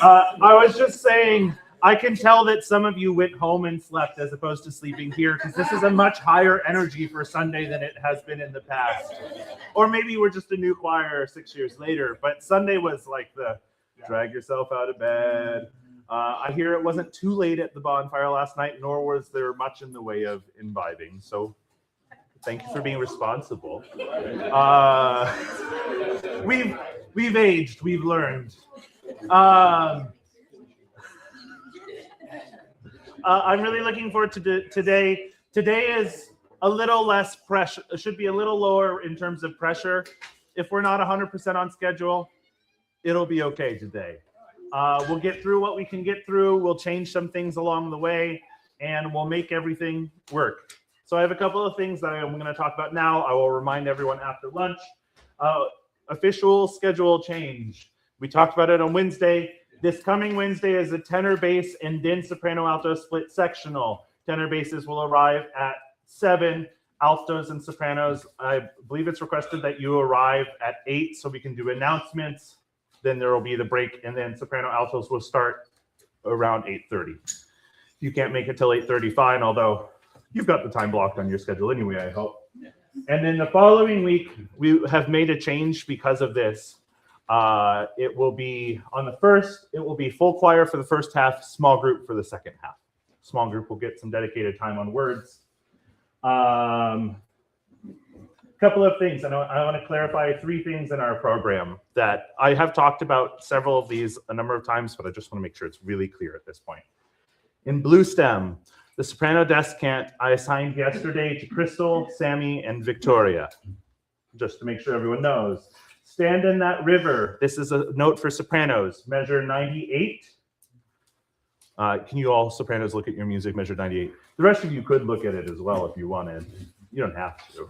I was just saying, I can tell that some of you went home and slept as opposed to sleeping here, because this is a much higher energy for Sunday than it has been in the past. Or maybe we're just a new choir 6 years later, but Sunday was like the drag yourself out of bed. I hear it wasn't too late at the bonfire last night, nor was there much in the way of imbibing. So thank you for being responsible. We've aged, we've learned. I'm really looking forward to today. Today is a little less pressure. It should be a little lower in terms of pressure. If we're not 100% on schedule, it'll be okay today. We'll get through what we can get through. We'll change some things along the way, and we'll make everything work. So I have a couple of things that I'm going to talk about now. I will remind everyone after lunch. Official schedule change. We talked about it on Wednesday. This coming Wednesday is a tenor bass and then soprano alto split sectional. Tenor basses will arrive at 7. Altos and sopranos, I believe it's requested that you arrive at 8 so we can do announcements. Then there will be the break, and then soprano altos will start around 8:30. If you can't make it till 8:30, fine, although you've got the time blocked on your schedule anyway, I hope. And then the following week, we have made a change because of this. It will be on the first, it will be full choir for the first half, small group for the second half. Small group will get some dedicated time on words. Couple of things. I want to clarify 3 things in our program that I have talked about several of these a number of times, but I just want to make sure it's really clear at this point. In blue stem, the soprano descant I assigned yesterday to Crystal, Sammy, and Victoria, just to make sure everyone knows. Stand in that river. This is a note for sopranos. Measure 98. Can you all sopranos look at your music? Measure 98. The rest of you could look at it as well if you wanted. You don't have to.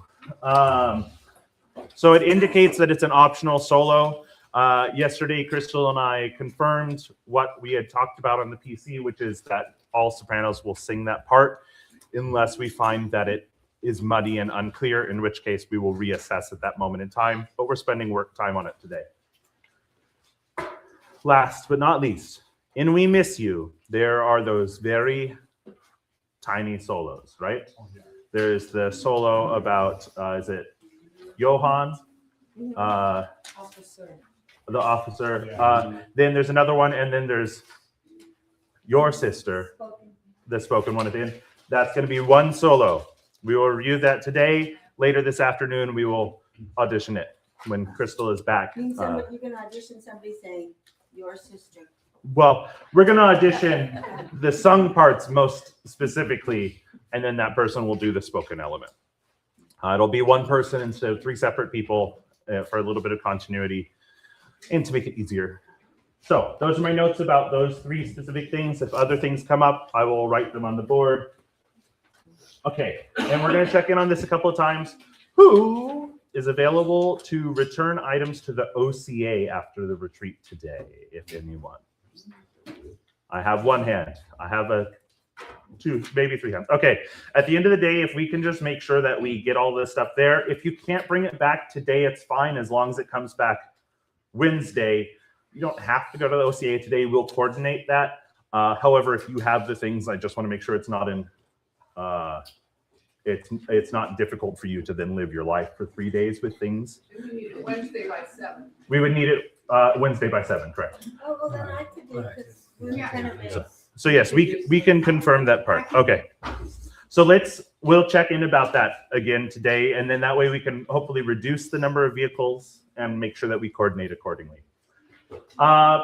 So it indicates that it's an optional solo. Yesterday, Crystal and I confirmed what we had talked about on the PC, which is that all sopranos will sing that part unless we find that it is muddy and unclear, in which case we will reassess at that moment in time, but we're spending work time on it today. Last but not least, in We Miss You, there are those very tiny solos, right? There's the solo about, is it Johann? Officer. The officer. Then there's another one, and then there's your sister, the spoken one at the end. That's going to be one solo. We will review that today. Later this afternoon, we will audition it when Crystal is back. You can audition somebody saying, your sister. Well, we're going to audition the sung parts most specifically, and then that person will do the spoken element. It'll be one person instead of 3 separate people for a little bit of continuity and to make it easier. So those are my notes about those 3 specific things. If other things come up, I will write them on the board. Okay, and we're going to check in on this a couple of times. Who is available to return items to the OCA after the retreat today, if anyone? I have 1 hand. I have 2, maybe 3 hands. Okay, at the end of the day, if we can just make sure that we get all this stuff there. If you can't bring it back today, it's fine, as long as it comes back Wednesday. You don't have to go to the OCA today. We'll coordinate that. However, if you have the things, I just want to make sure it's not in it's not difficult for you to then live your life for 3 days with things. We need it Wednesday by 7. We would need it Wednesday by 7, correct? Oh, well, then I could do it because we're kind of So yes, we can confirm that part. Okay. So we'll check in about that again today, and then that way we can hopefully reduce the number of vehicles and make sure that we coordinate accordingly.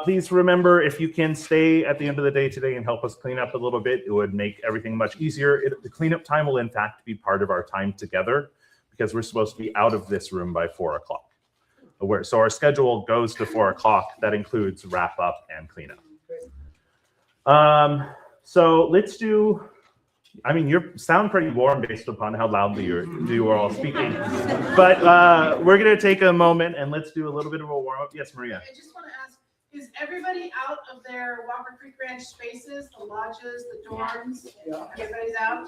Please remember, if you can stay at the end of the day today and help us clean up a little bit, it would make everything much easier. The cleanup time will in fact be part of our time together, because we're supposed to be out of this room by 4 o'clock. So our schedule goes to 4 o'clock. That includes wrap up and cleanup. So let's do, I mean, you sound pretty warm based upon how loudly you are all speaking, but we're going to take a moment and let's do a little bit of a warm up. Yes, Maria. I just want to ask, Is everybody out of their Walker Creek Ranch spaces, the lodges, the dorms? Everybody's out?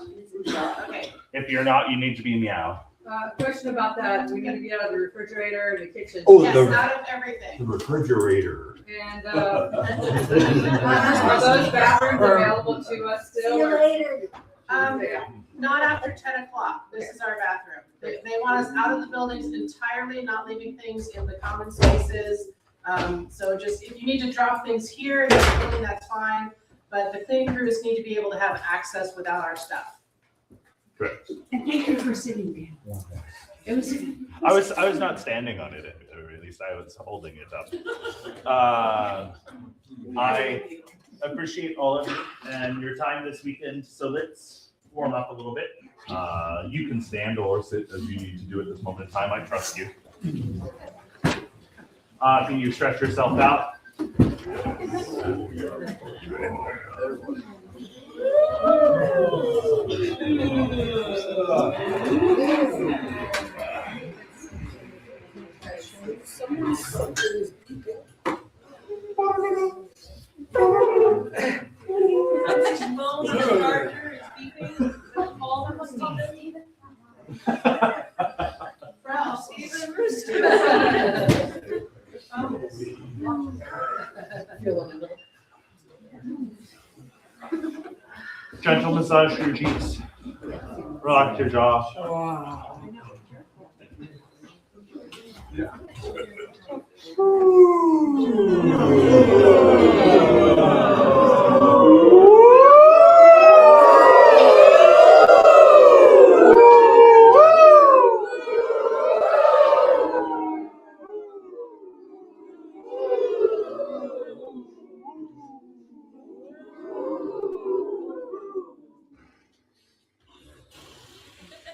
Okay. If you're not, you need to be meow. Question about that, we need to get out of the refrigerator and the kitchen. Oh, Yes, the out of everything. refrigerator. And, are those bathrooms available to us See still? you or- later. Yeah. Not after 10 o'clock. This is our bathroom. They want us out of the buildings entirely, not leaving things in the common spaces. So just, if you need to drop things here in the building, that's fine. But the cleaning crews need to be able to have access without our stuff. Correct. And thank you for sitting down. It was. I was not standing on it, or at least I was holding it up. I appreciate all of you and your time this weekend. So let's warm up a little bit. You can stand or sit as you need to do at this moment in time. I trust you. Can you stretch yourself out? Gentle massage your cheeks. Relax your jaw.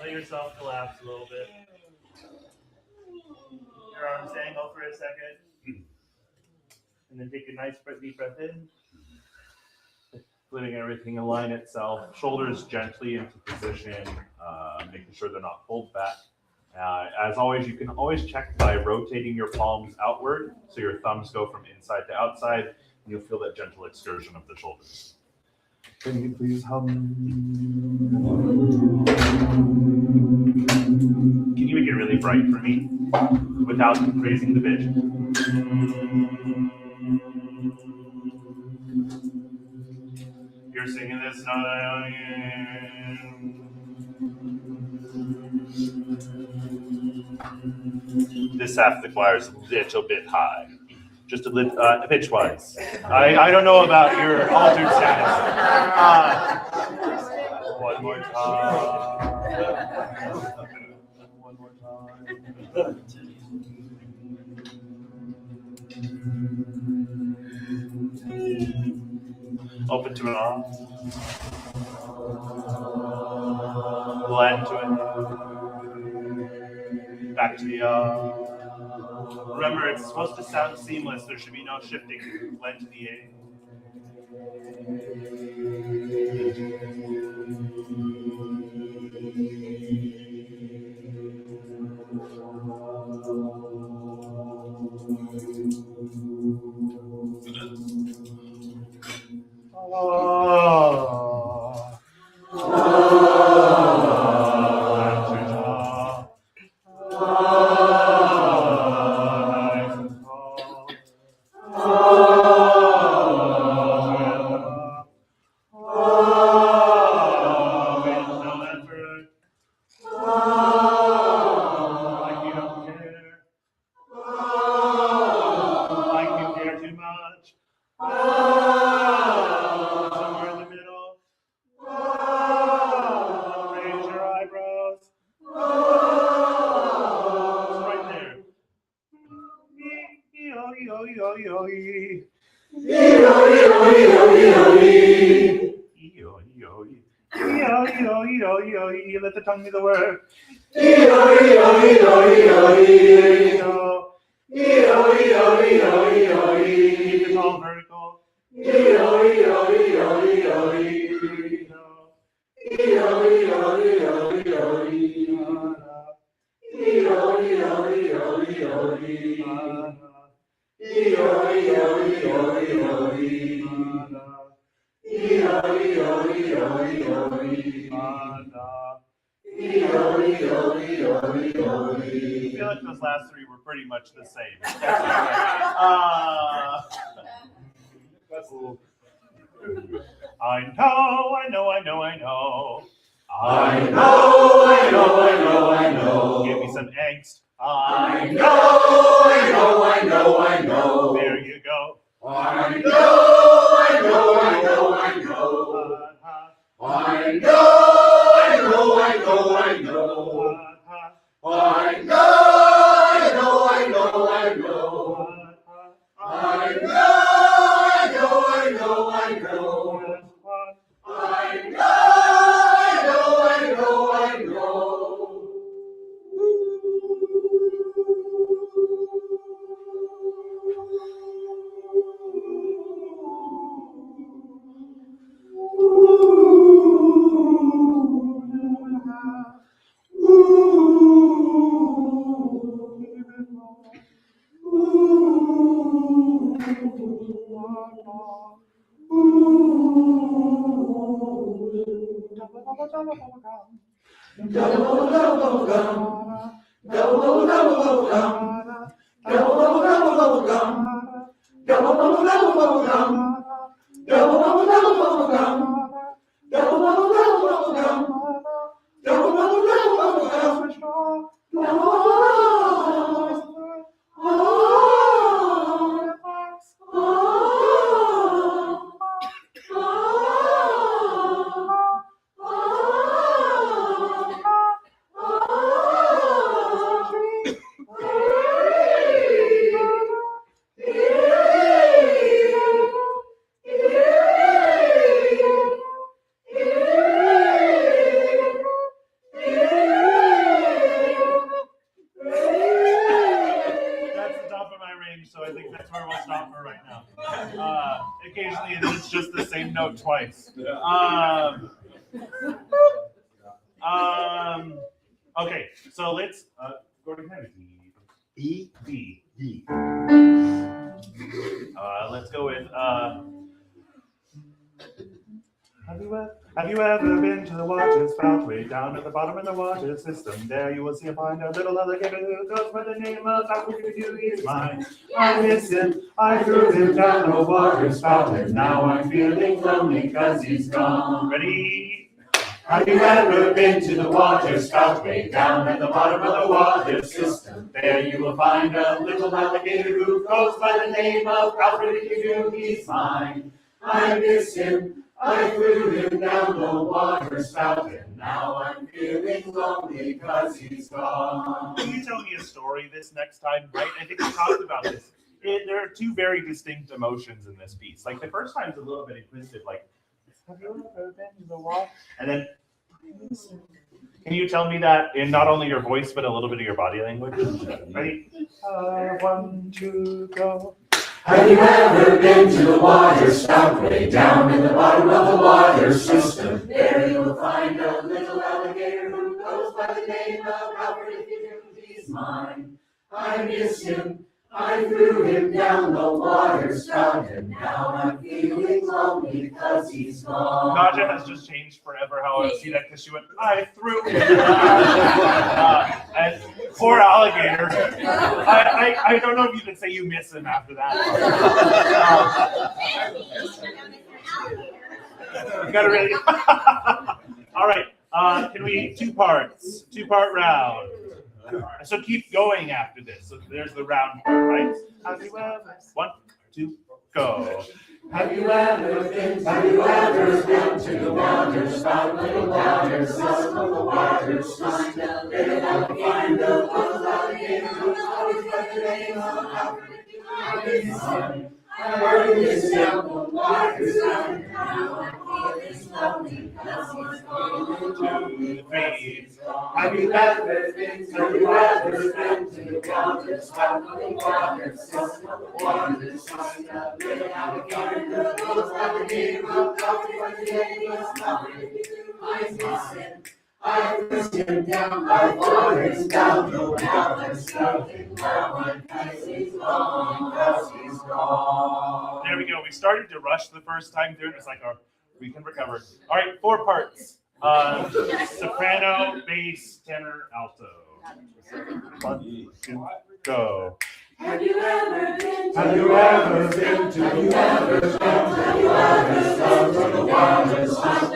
Let yourself collapse a little bit. Your arms dangle for a second. And then take a nice deep breath in. Letting everything align itself. Shoulders gently into position, making sure they're not pulled back. As always, you can always check by rotating your palms outward so your thumbs go from inside to outside, and you'll feel that gentle excursion of the shoulders. Can you please hum? Can you make it really bright for me without raising the pitch? You're singing this note. This half of the choir is a little bit high. Just a little pitch-wise. I don't know about your altered status. One more time. One more time. Open to it all. Blend to it. Back to the Remember, it's supposed to sound seamless. There should be no shifting. Blend to the A. Let the tongue be the word. Keep it all vertical. I feel like those last three were pretty much the same. I know. Give me some angst. I know. There you go. I so I think that's where we'll stop for right now. Occasionally it's just the same note twice. Okay, so let's go to E, D. Let's go with have you ever been to the water spout way down at the bottom of the water system? There you will see a find a little alligator who goes by the name of He's mine. I miss him, I threw him down the water spout, and now I'm feeling lonely cause he's gone. Ready? Have you ever been to the water spout way down at the bottom of the water system? There you will find a little alligator who goes by the name of He's mine. I miss him, I threw him down the water spout, and now I'm feeling lonely cause he's gone. Can you tell me a story this next time, right? I think we talked about this. There are two very distinct emotions in this piece. Like the first time is a little bit inquisitive, like, have you ever been to the water? And then, can you tell me that in not only your voice, but a little bit of your body language? Ready? 1, 2, go. Have you ever been to the water spout way down in the bottom of the water system? There you will find a little alligator who goes by the name of Alfred. He's mine. I miss him. I threw him down the water spout, and now I'm feeling lonely because he's gone. Naja has just changed forever how I see that because she went, I threw him. And poor alligator. I don't know if you can say you miss him after that. You gotta really. All right. Can we two-part round? So keep going after this. So there's the round part, right? Have you ever? 1, 2, go. Have you ever been to the water spout, little water system, the water system? There you'll find a little alligator who's always by the name of Alfred. I miss him. I miss him. The water spout, and now I'm feeling lonely because he's gone. 2, 3. Have you ever been to the water spout, little water system, the water system? Little alligator who goes by the name of Alfred. I miss him. I pushed him down, I fought him down, no now I'm shouting, now I'm he's gone, because he's gone. There we go. We started to rush the first time through. It's like, oh, we can recover. All right, 4 parts. Soprano, bass, tenor, alto. 1, 2, go. Have you ever been to the waters, hustling down the sun?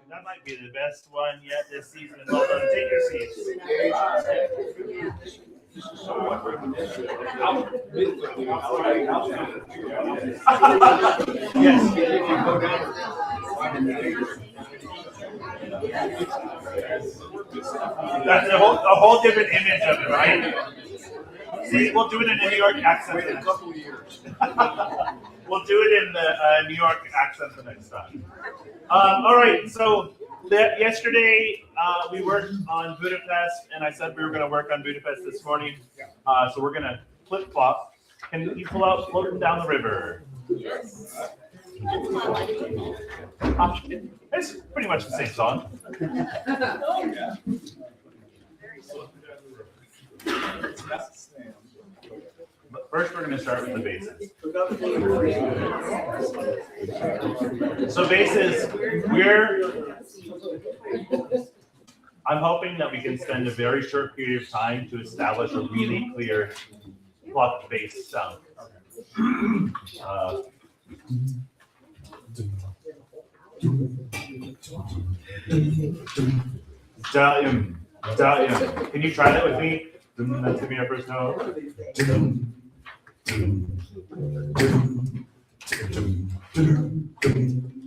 That might be the best one yet this season. Hold on, take your seats. Yes. That's a whole different image of it, right? See, we'll do it in a New York accent. In a couple of years. We'll do it in the New York accent the next time. All right, so yesterday we worked on Budapest, and I said we were going to work on Budapest this morning. So we're going to flip-flop. Can you pull out Floating Down the River? Yes. It's pretty much the same song. But first, we're going to start with the basses. So basses, I'm hoping that we can spend a very short period of time to establish a really clear plucked bass sound. Can you try that with me? That's gonna be our first note.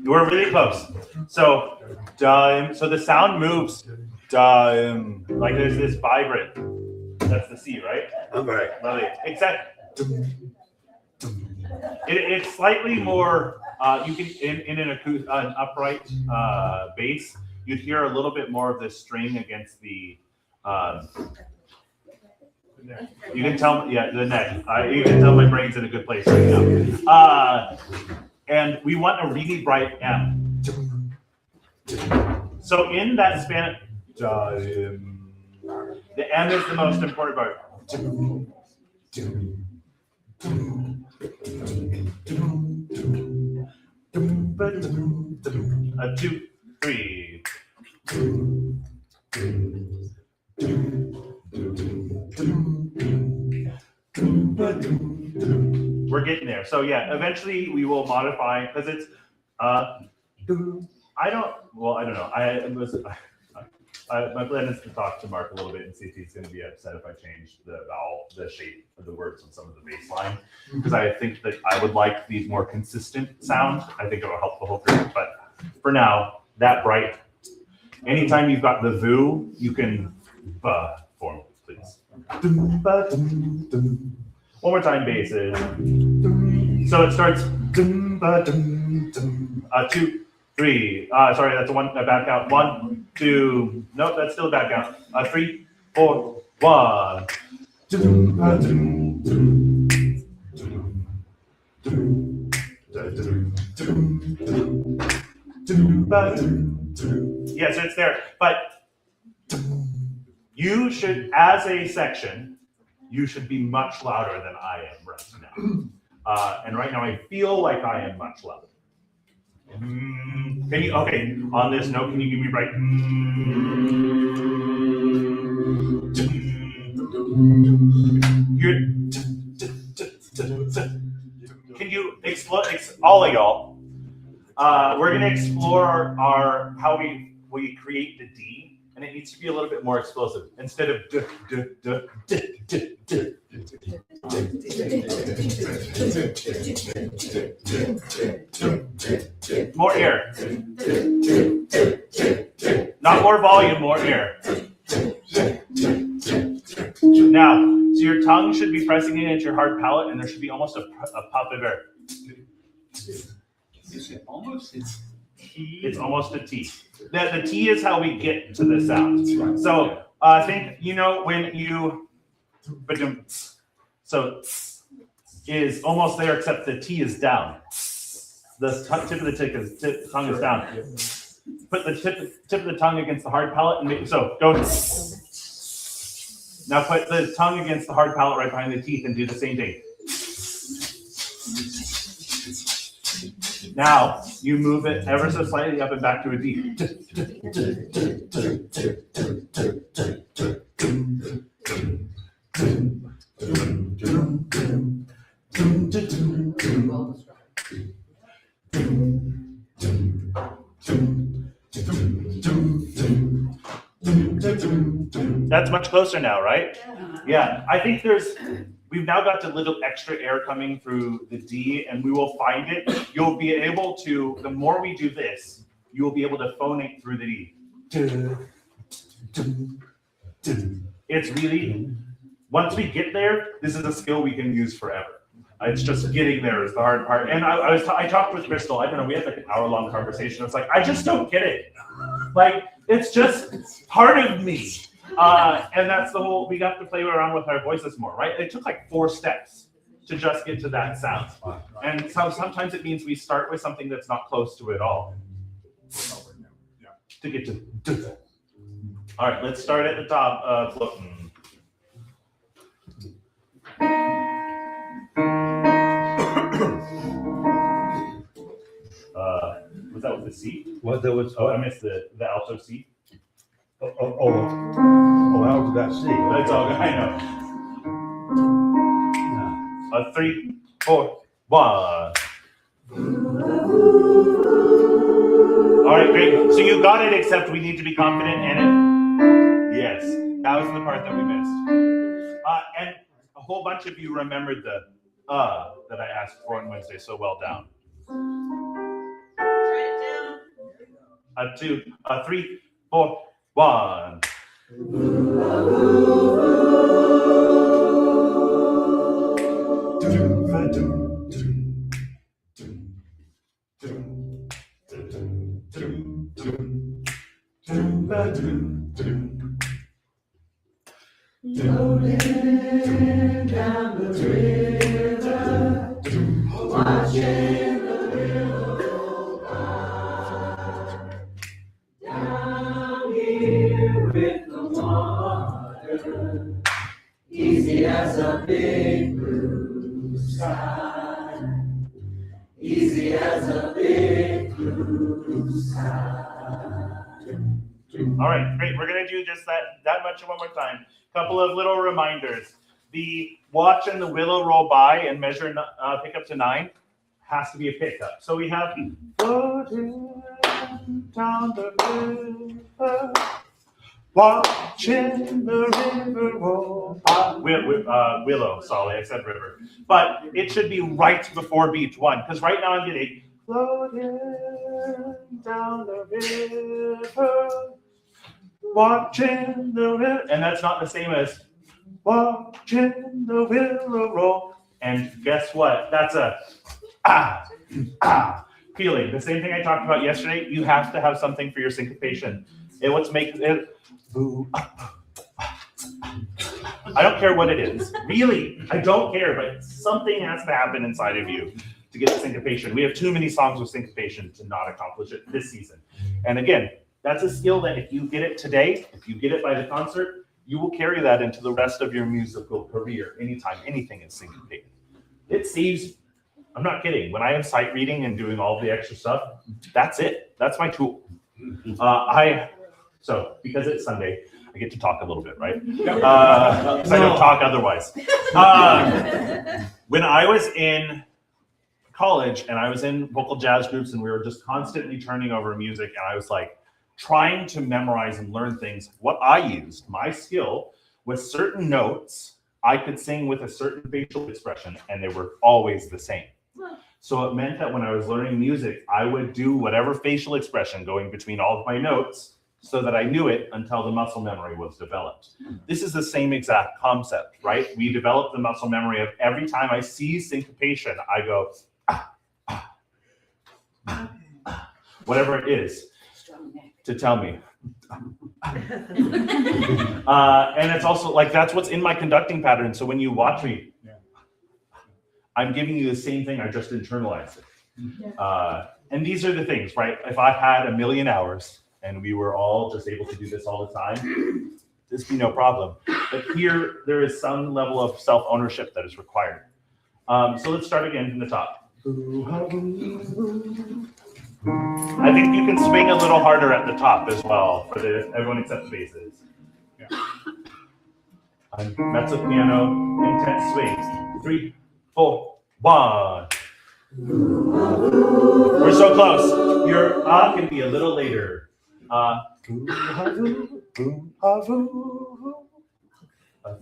We're really close. So, so the sound moves. Like there's this vibrant. That's the C, right? Okay. Except it's slightly more. You can in an upright bass, you'd hear a little bit more of the string against the. You can tell, yeah, the neck. You can tell my brain's in a good place right now. And we want a really bright M. So in that span, the M is the most important part. 2, 3. We're getting there. So yeah, eventually we will modify because it's I don't know. My plan is to talk to Mark a little bit and see if he's going to be upset if I change the shape of the words on some of the bass line, because I think that I would like these more consistent sound. I think it will help the whole group. But for now, that bright. Anytime you've got the VU, you can form, please. One more time, basses. So it starts 2, 3. Sorry, that's a bad count. 1, 2. Nope, that's still a bad count. 3, 4, 1. Yes, it's there. But you should, as a section, you should be much louder than I am right now. And right now I feel like I am much louder. Can you, okay, on this note, can you give me right? Can you explore, all of y'all, we're gonna explore how we create the D and it needs to be a little bit more explosive. Instead of duh, duh, duh, duh, duh, duh. More air. Not more volume, more air. Now, so your tongue should be pressing in at your hard palate, and there should be almost a puff of air. It's almost a T. The T is how we get to the sound. So think, when you, so is almost there, except the T is down. The tip of the tongue is down. Put the tip of the tongue against the hard palate and make, so go. Now put the tongue against the hard palate right behind the teeth and do the same thing. Now you move it ever so slightly up and back to a D. That's much closer now, right? Yeah, I think we've now got a little extra air coming through the D, and we will find it. You'll be able to, the more we do this, you will be able to phonate through the D. It's really, once we get there, this is a skill we can use forever. It's just getting there is the hard part. And I talked with Crystal, I don't know, we had like an hour-long conversation. It's like, I just don't get it. Like, it's just part of me. And that's the whole, we got to play around with our voices more, right? It took like 4 steps to just get to that sound. And so sometimes it means we start with something that's not close to it all. To get to. All right, let's start at the top. Was that with the C? What there was? Oh, I missed the alto C. I was got C. That's all good. I know. 3, 4, 1. All right, great. So you got it, except we need to be confident in it. Yes, that was the part that we missed. And a whole bunch of you remembered the that I asked for on Wednesday. So well done. 2, 3, 4, 1. Floating down the river, watching the willow bar. Down here with the water, easy as a big blue sky. Easy as a big blue sky. All right, great. We're gonna do just that much one more time. Couple of little reminders. The watch and the willow roll by and measure pick up to 9 has to be a pickup. So we have floating down the river, watching the river roll by. Willow, sorry, I said river. But it should be right before beat 1, because right now I'm getting floating down the river, watching the river, and that's not the same as watching the willow roll. And guess what? That's a feeling. The same thing I talked about yesterday. You have to have something for your syncopation. And what's making it boo. I don't care what it is. Really, I don't care, but something has to happen inside of you to get the syncopation. We have too many songs with syncopation to not accomplish it this season. And again, that's a skill that if you get it today, if you get it by the concert, you will carry that into the rest of your musical career anytime anything is syncopated. It saves, I'm not kidding, when I am sight reading and doing all the extra stuff, that's it. That's my tool. So because it's Sunday, I get to talk a little bit, right? Because I don't talk otherwise. When I was in college and I was in vocal jazz groups and we were just constantly turning over music, and I was like, trying to memorize and learn things, what I used, my skill, was certain notes I could sing with a certain facial expression, and they were always the same. So it meant that when I was learning music, I would do whatever facial expression going between all of my notes so that I knew it until the muscle memory was developed. This is the same exact concept, right? We develop the muscle memory of every time I see syncopation, I go, whatever it is to tell me. And it's also like, that's what's in my conducting pattern. So when you watch me, I'm giving you the same thing, I just internalized it. And these are the things, right? If I had 1,000,000 hours and we were all just able to do this all the time, this would be no problem. But here, there is some level of self-ownership that is required. So let's start again from the top. I think you can swing a little harder at the top as well for everyone except the basses. Mezzo piano, intense swings. 3, 4, 1. We're so close. Your can be a little later.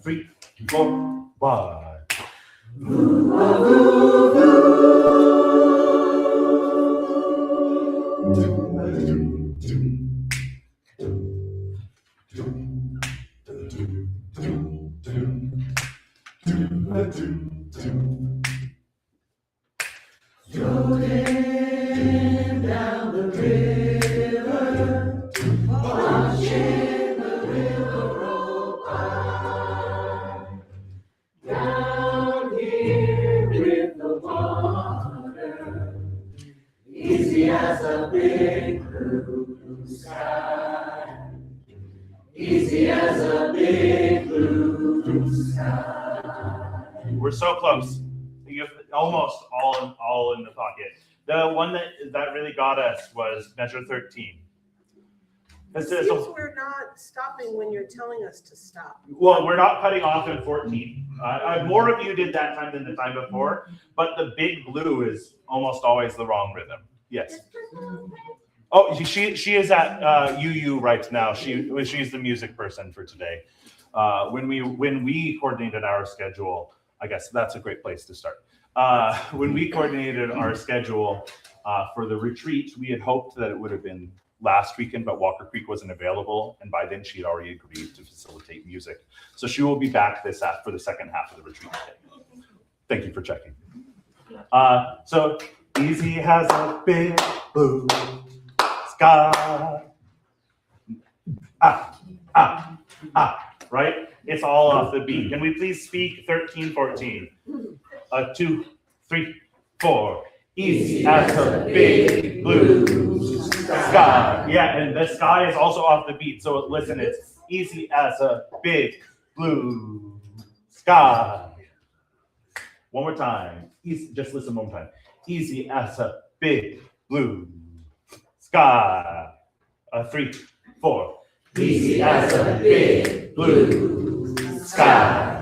3, 4, 1. Floating down the river, watching the river roll by. Down here in the water, easy as a big blue sky. Easy as a big blue sky. We're so close. You're almost all in the pocket. The one that really got us was measure 13. It seems we're not stopping when you're telling us to stop. Well, we're not cutting off in 14. More of you did that time than the time before, but the big blue is almost always the wrong rhythm. Yes. Oh, she is at UU right now. She's the music person for today. When we coordinated our schedule, I guess that's a great place to start. When we coordinated our schedule for the retreat, we had hoped that it would have been last weekend, but Walker Creek wasn't available, and by then she had already agreed to facilitate music. So she will be back for the second half of the retreat today. Thank you for checking. So easy has a big blue sky. Right? It's all off the beat. Can we please speak 13, 14? 2, 3, 4. Easy as a big blue sky. Yeah, and the sky is also off the beat. So listen, it's easy as a big blue sky. One more time. Just listen one more time. Easy as a big blue sky. 3, 4. Easy as a big blue sky.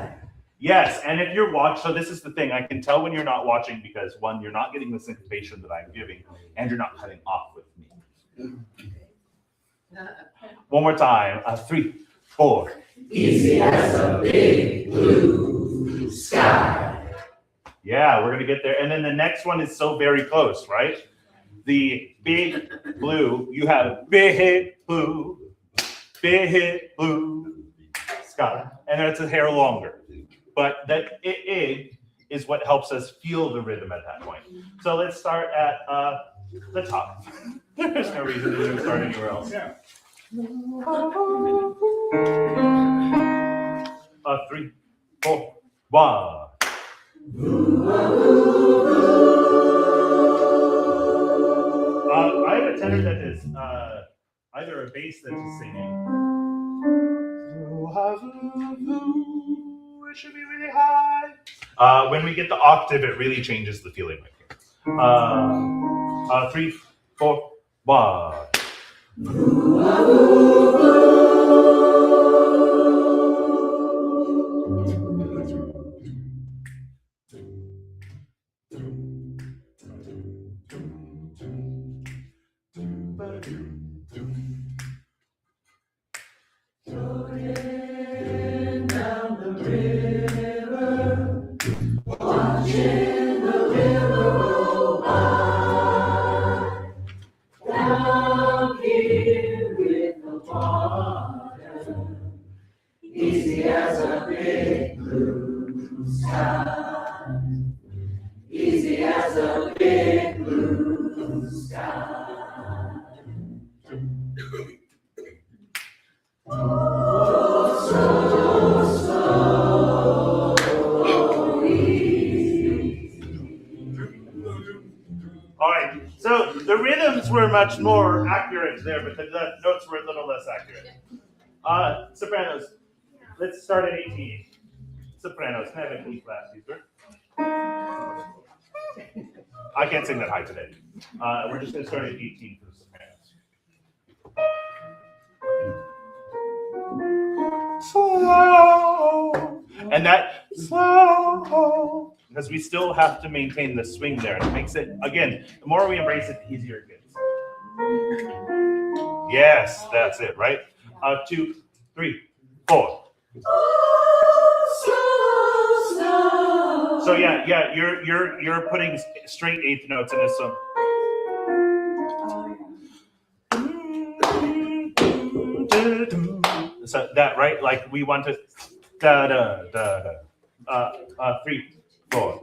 Yes, and if you're watching, so this is the thing, I can tell when you're not watching because one, you're not getting the syncopation that I'm giving, and you're not cutting off with me. One more time, 3, 4. Easy as a big blue sky. Yeah, we're gonna get there. And then the next one is so very close, right? The big blue, you have big blue sky, and then it's a hair longer. But that it is what helps us feel the rhythm at that point. So let's start at the top. There's no reason to start anywhere else. Yeah. 3, 4, 1. I have a tenor that is either a bass that is singing. It should be really high. When we get the octave, it really changes the feeling right here. 3, 4, 1. Watching the river roll by, down here with the water, easy as a big blue sky, easy as a big blue sky. Oh, so All right, so the rhythms were much more accurate there, but the notes were a little less accurate. Sopranos, let's start at 18. Sopranos, can I have a key flat, please, sir? I can't sing that high today. We're just going to start at 18 for the sopranos. Slow, and that slow, because we still have to maintain the swing there. It makes it, again, the more we embrace it, the easier it gets. Yes, that's it, right? 2, 3, 4. So yeah, you're putting straight eighth notes in this song. So that, right? Like we want to da da da da. 3, 4.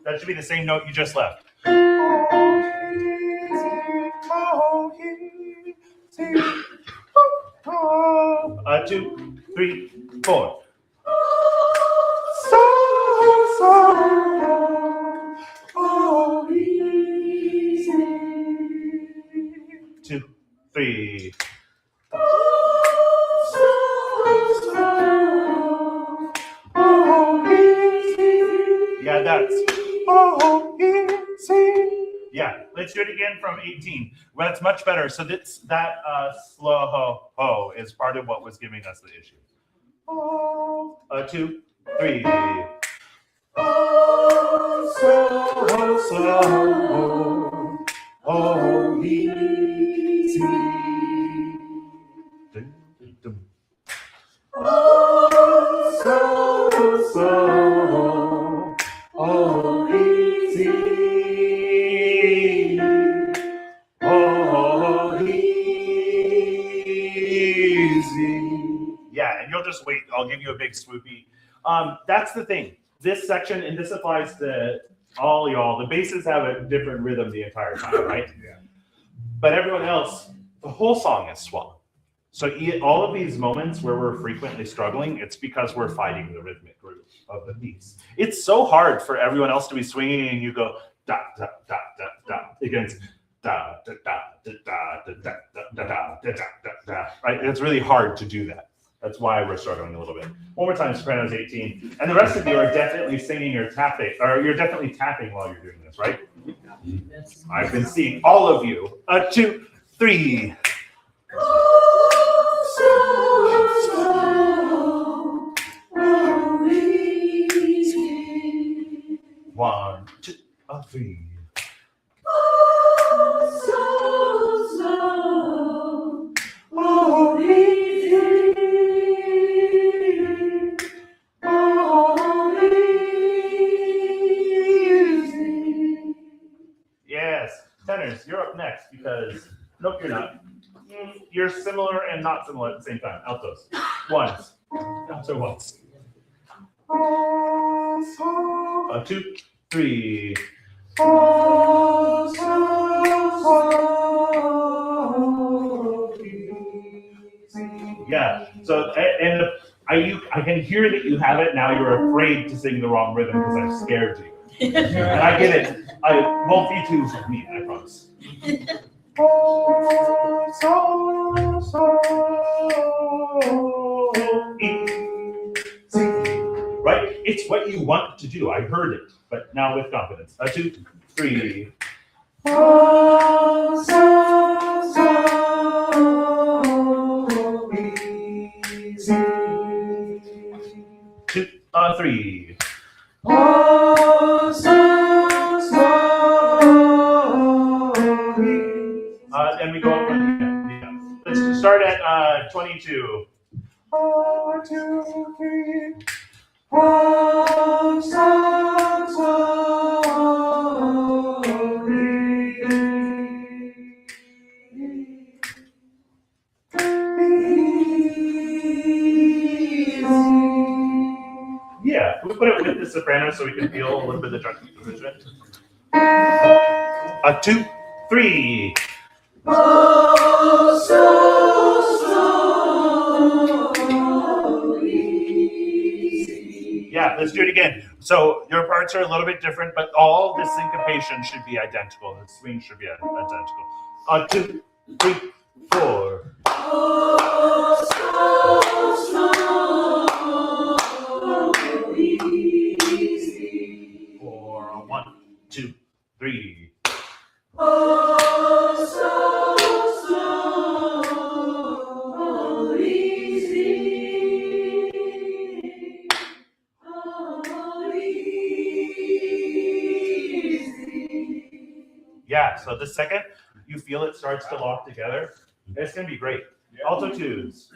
That should be the same note you just left. 2, 3, 4. 2, 3. Yeah, that's. Yeah, let's do it again from 18. Well, that's much better. So that slow ho is part of what was giving us the issue. 2, 3. Yeah, and you'll just wait. I'll give you a big swoopy. That's the thing. This section, and this applies to all y'all. The basses have a different rhythm the entire time, right? Yeah. But everyone else, the whole song is swung. So all of these moments where we're frequently struggling, it's because we're fighting the rhythmic groove of the piece. It's so hard for everyone else to be swinging, and you go da da da da da against da da da da da da da da da da da. Right? It's really hard to do that. That's why we're struggling a little bit. One more time, sopranos 18. And the rest of you are definitely singing or tapping, or you're definitely tapping while you're doing this, right? I've been seeing all of you. 2, 3. 1, 2, 3. Yes, tenors, you're up next because nope, you're not. You're similar and not similar at the same time. Altos, ones, alto ones. 2, 3. Yeah. So and I can hear that you have it now. You're afraid to sing the wrong rhythm because I've scared you. And I get it. I won't be too mean, I promise. Right? It's what you want to do. I heard it, but now with confidence. 2, 3. 2, 3. And we go up Yeah. Let's start at 22. 1, 2, 3. Oh, so yeah, we put it with the soprano so we can feel a little bit of the juxtaposition. 2, 3. Oh, so yeah, let's do it again. So your parts are a little bit different, but all the syncopation should be identical. The swing should be identical. 2, 3, 4. Oh, so easy. 4, 1, 2, 3. Oh, so easy. Oh, easy. Yeah, so the second you feel it starts to lock together, it's going to be great. Alto twos.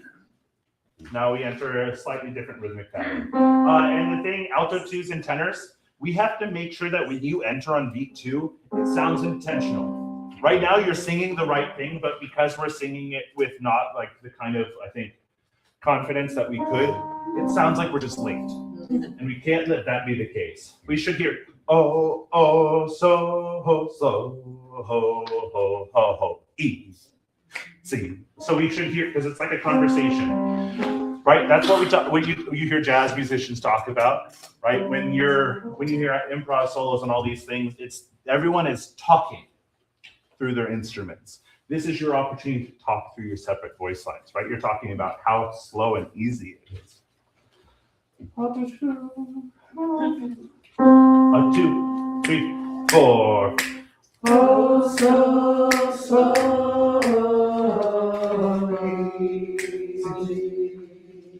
Now we enter a slightly different rhythmic pattern. And the thing, alto twos and tenors, we have to make sure that when you enter on beat 2, it sounds intentional. Right now you're singing the right thing, but because we're singing it with not like the kind of, I think, confidence that we could, it sounds like we're just late. And we can't let that be the case. We should hear, oh, oh, so, ho, ho, ho, ho, easy. So we should hear, because it's like a conversation, right? That's what we talk. What you hear jazz musicians talk about, right? When you hear improv solos and all these things, it's everyone is talking through their instruments. This is your opportunity to talk through your separate voice lines, right? You're talking about how slow and easy it is. 1, 2, 3, 4. Oh, so easy.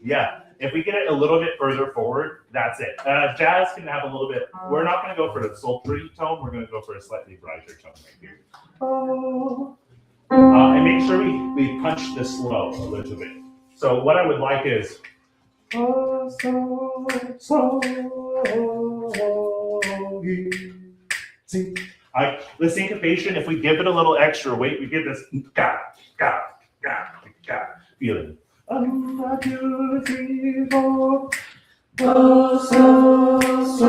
Yeah, if we get it a little bit further forward, that's it. Jazz can have a little bit, we're not going to go for the sultry tone, we're going to go for a slightly brighter tone right here. And make sure we punch the slow a little bit. So what I would like is, oh, so easy. The syncopation, if we give it a little extra weight, we give this ga, ga, ga, ga feeling. 1, 2, 3, 4. Oh, so easy.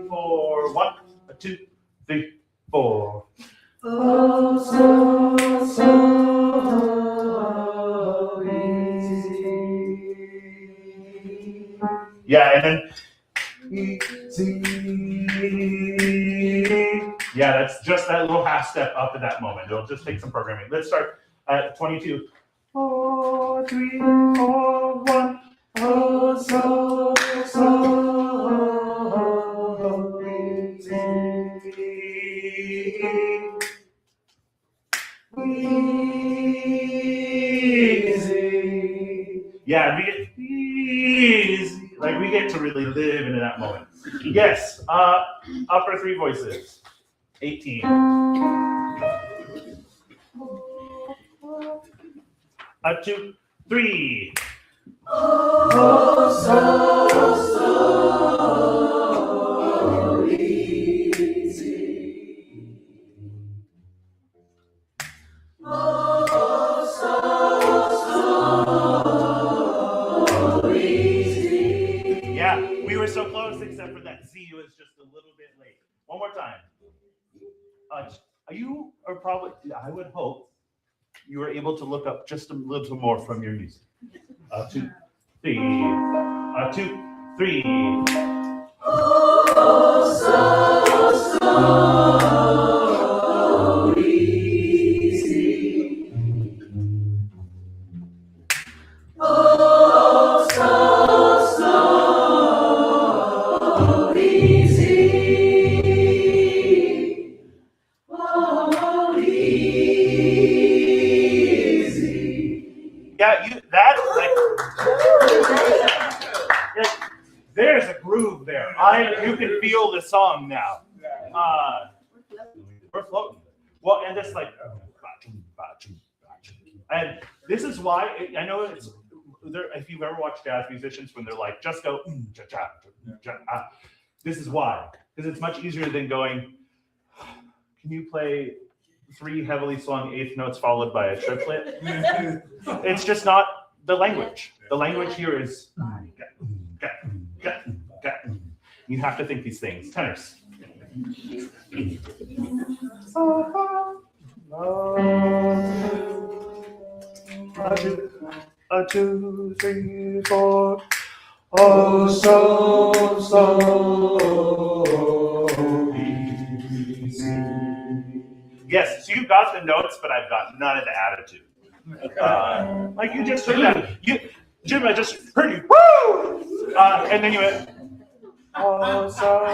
4, 1, 2, 3, 4. Oh, so easy. Yeah, and then easy. Yeah, that's just that little half step up at that moment. It'll just take some programming. Let's start at 22. 4, 3, 4, 1. Oh, so easy. Yeah, we get easy. Like we get to really live into that moment. Yes, upper 3 voices. 18. 2, 3. Oh, so easy. Oh, so easy. Yeah, we were so close except for that Z was just a little bit late. One more time. You are probably, I would hope, you were able to look up just a little more from your music. 2, 3. 2, 3. Oh, so easy. Oh, so easy. Oh, easy. Yeah, there's a groove there. You can feel the song now. Well, and this like, and this is why I know it's there. If you've ever watched jazz musicians when they're like, just go, this is why, because it's much easier than going. Can you play 3 heavily swung eighth notes followed by a triplet? It's just not the language. The language here is. You have to think these things. Tenors. 1, 2, 3, 4. Oh, so easy. Yes, so you got the notes, but I've got none of the attitude. Like you just heard that. Jim, I just heard you. Woo! And then you went. Oh, so.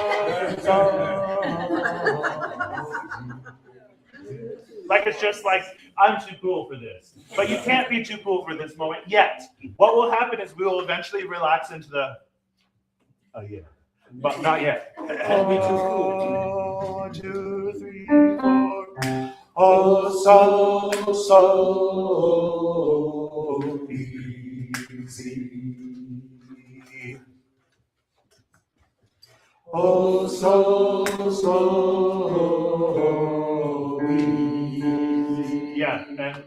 Like it's just like, I'm too cool for this. But you can't be too cool for this moment yet. What will happen is we will eventually relax into the, oh yeah, but not yet. 1, 2, 3, 4. Oh, so easy. Oh, so easy. Yeah, and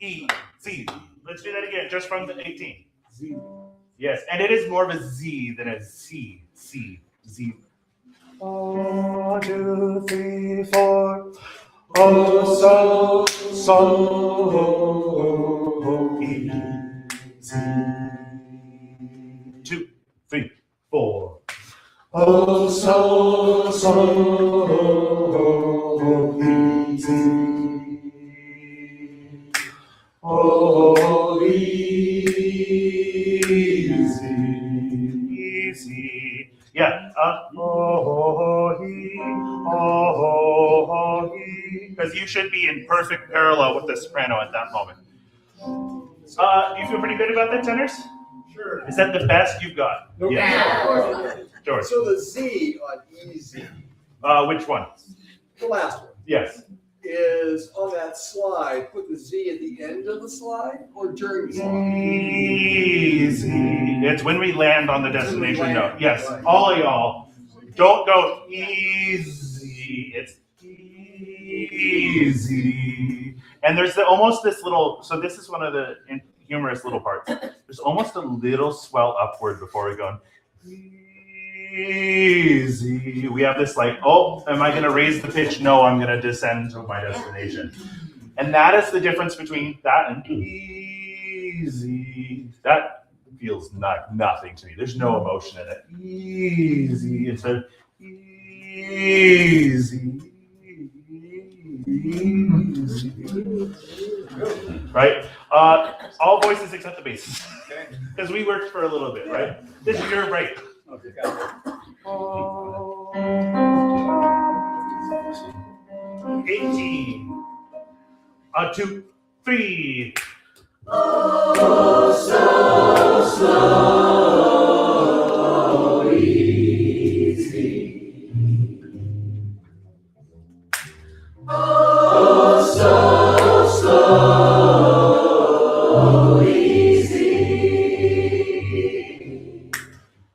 E, Z. Let's do that again, just from the 18. Z. Yes, and it is more of a Z than a C, C, Z. 1, 2, 3, 4. Oh, so easy. 2, 3, 4. Oh, so easy. Oh, easy. Yeah. Because you should be in perfect parallel with the soprano at that moment. Do you feel pretty good about that, tenors? Sure. Is that the best you've got? No. Yeah. George. So the Z on easy, Which one? the last one, Yes. is on that slide, put the Z at the end of the slide or during the slide? Easy. It's when we land on the destination land, note. Yes. right. All of y'all, don't go easy. It's easy. And there's almost this little, so this is one of the humorous little parts. There's almost a little swell upward before we go easy. We have this like, oh, am I going to raise the pitch? No, I'm going to descend to my destination. And that is the difference between that and easy. That feels nothing to me. There's no emotion in it. Easy. It's a easy. Right? All voices except the basses. Because we worked for a little bit, right? This is your break. Okay. 18. 1, 2, 3. Oh, so slow, easy. Oh, so slow, easy.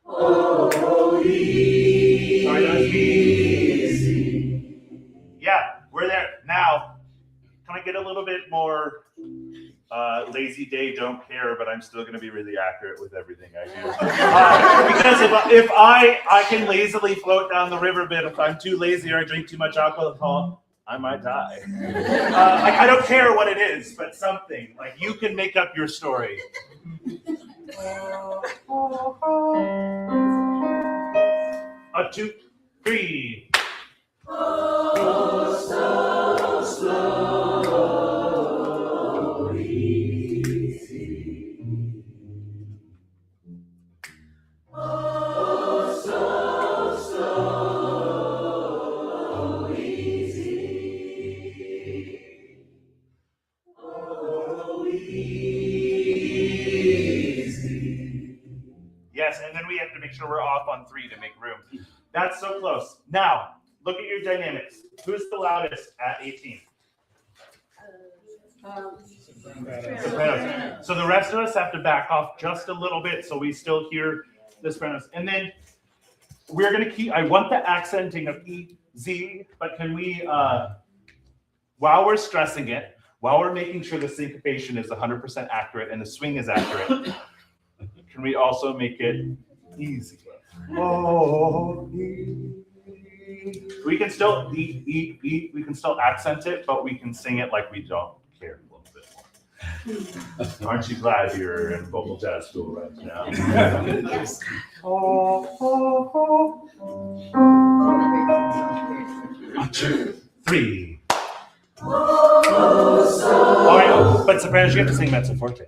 Oh, easy. Sorry, that's me. Yeah, we're there. Now, can I get a little bit more lazy day, don't care, but I'm still going to be really accurate with everything I do. Because if I can lazily float down the river bit, if I'm too lazy or I drink too much alcohol, I might die. Like I don't care what it is, but something. Like you can make up your story. 1, 2, 3. Oh, so slow, easy. Oh, so slow, easy. Oh, easy. Yes, and then we have to make sure we're off on 3 to make room. That's so close. Now, look at your dynamics. Who's the loudest at 18? Sopranos. So the rest of us have to back off just a little bit so we still hear the sopranos. And then we're going to keep, I want the accenting of E, Z, but can we, while we're stressing it, while we're making sure the syncopation is 100% accurate and the swing is accurate, can we also make it easy? Oh, we can still we can still accent it, but we can sing it like we don't care a little bit more. Aren't you glad you're in vocal jazz school right now? Yes. Oh, oh, oh. 1, 2, 3. All right, but sopranos, you have to sing mezzo forte.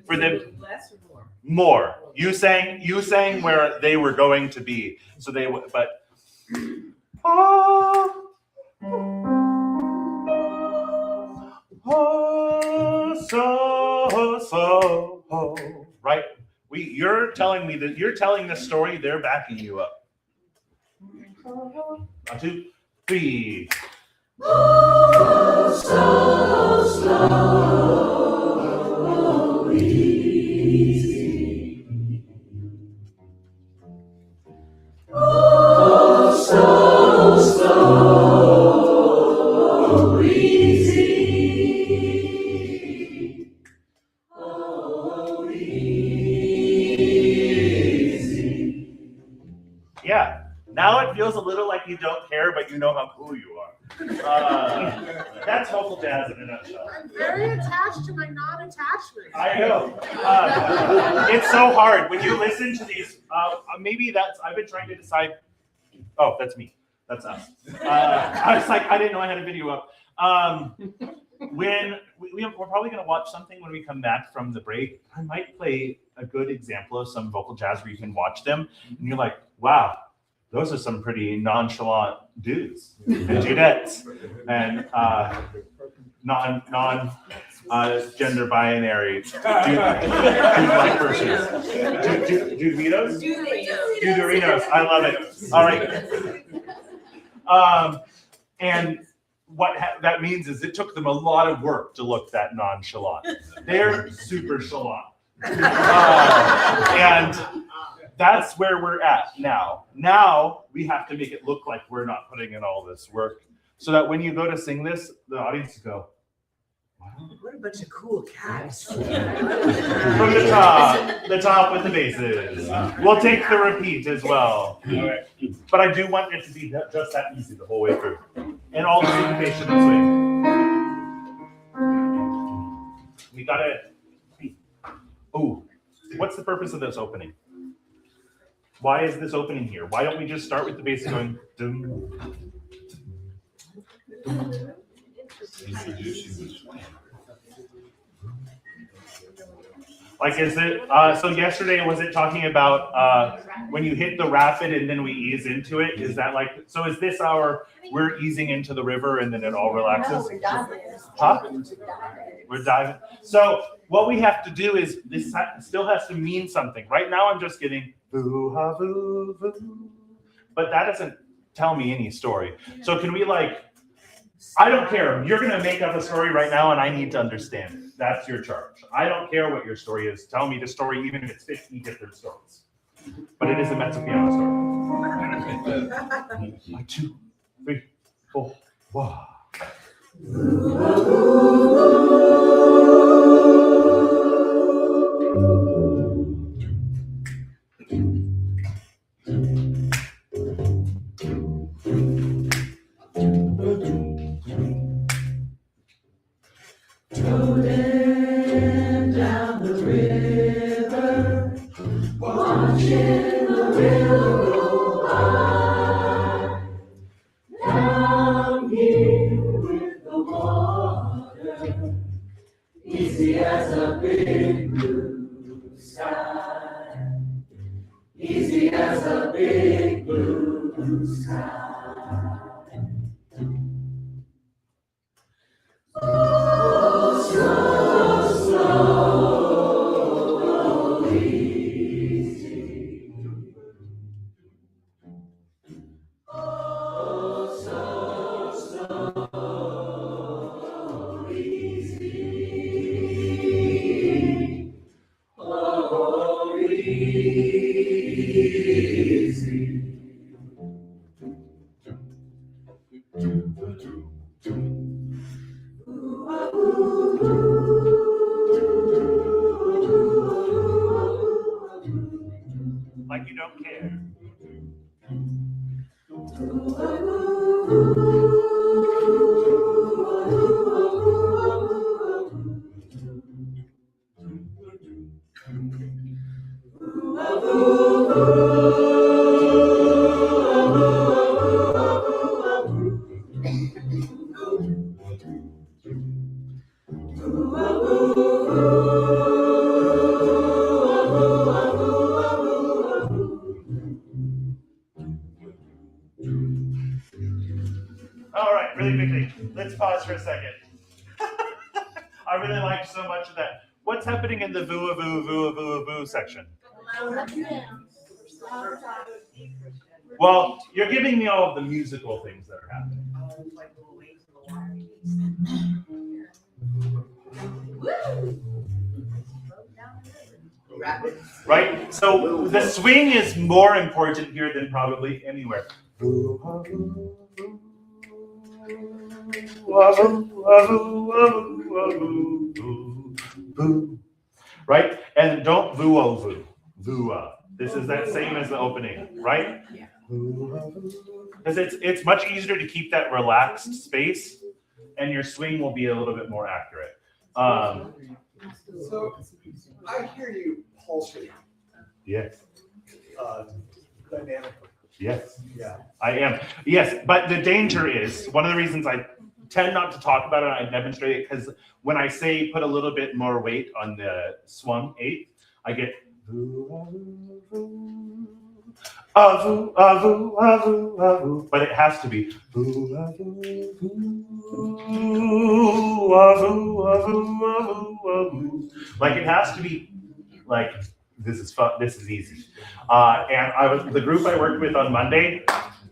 For them, Less or more? more. You sang where they were going to be. So they would, but. Oh, so, right? You're telling me that you're telling the story. They're backing you up. 1, 2, 3. Oh, so slow, easy. Oh, so slow, easy. Oh, easy. Yeah. Now it feels a little like you don't care, but you know how cool you are. That's vocal jazz in a nutshell. I'm very attached to my non-attachment. I know. It's so hard when you listen to these. Maybe I've been trying to decide. Oh, that's me. That's us. I was like, I didn't know I had a video up. When we're probably going to watch something when we come back from the break. I might play a good example of some vocal jazz where you can watch them, and you're like, wow. Those are some pretty nonchalant dudes and dudettes and gender binary dude-like persons. Duderinos? Duderinos. I love it. All right. And what that means is it took them a lot of work to look that nonchalant. They're super chalant. And that's where we're at now. Now we have to make it look like we're not putting in all this work, so that when you go to sing this, the audience go, wow. What a bunch of cool cats. From the top with the basses. We'll take the repeat as well. But I do want it to be just that easy the whole way through. And all the syncopation and swing. We gotta, oh, what's the purpose of this opening? Why is this opening here? Why don't we just start with the bass going dum, dum. Like, is it, so yesterday, was it talking about when you hit the rapid and then we ease into it? Is that like, so is this we're easing into the river and then it all relaxes? No, we're diving. Huh? We're diving. We're diving. So what we have to do is, this still has to mean something. Right now I'm just getting boo ha boo boo, but that doesn't tell me any story. So can we I don't care. You're gonna make up a story right now and I need to understand it. That's your charge. I don't care what your story is. Tell me the story even if it's 50 different stories. But it is a mezzo piano story. 1, 2, 3, 4. Wow. Floating down the river, watching the river roll by. Down here with the water, easy as a big blue sky. Easy as a big blue sky. Like you don't care. All right, really quickly, let's pause for a second. I really liked so much of that. What's happening in the voo section? Well, you're giving me all of the musical things that are happening. Right? So the swing is more important here than probably anywhere. Right? And don't voo-o-voo. Voo-a. This is that same as the opening, right? Because it's much easier to keep that relaxed space, and your swing will be a little bit more accurate. So I hear you pulsing Yes. dynamically. Yes. Yeah. I am. Yes, but the danger is, one of the reasons I tend not to talk about it, I demonstrate it, because when I say put a little bit more weight on the swung eighth, I get but it has to be like it has to be like this is fun, this is easy. And the group I worked with on Monday,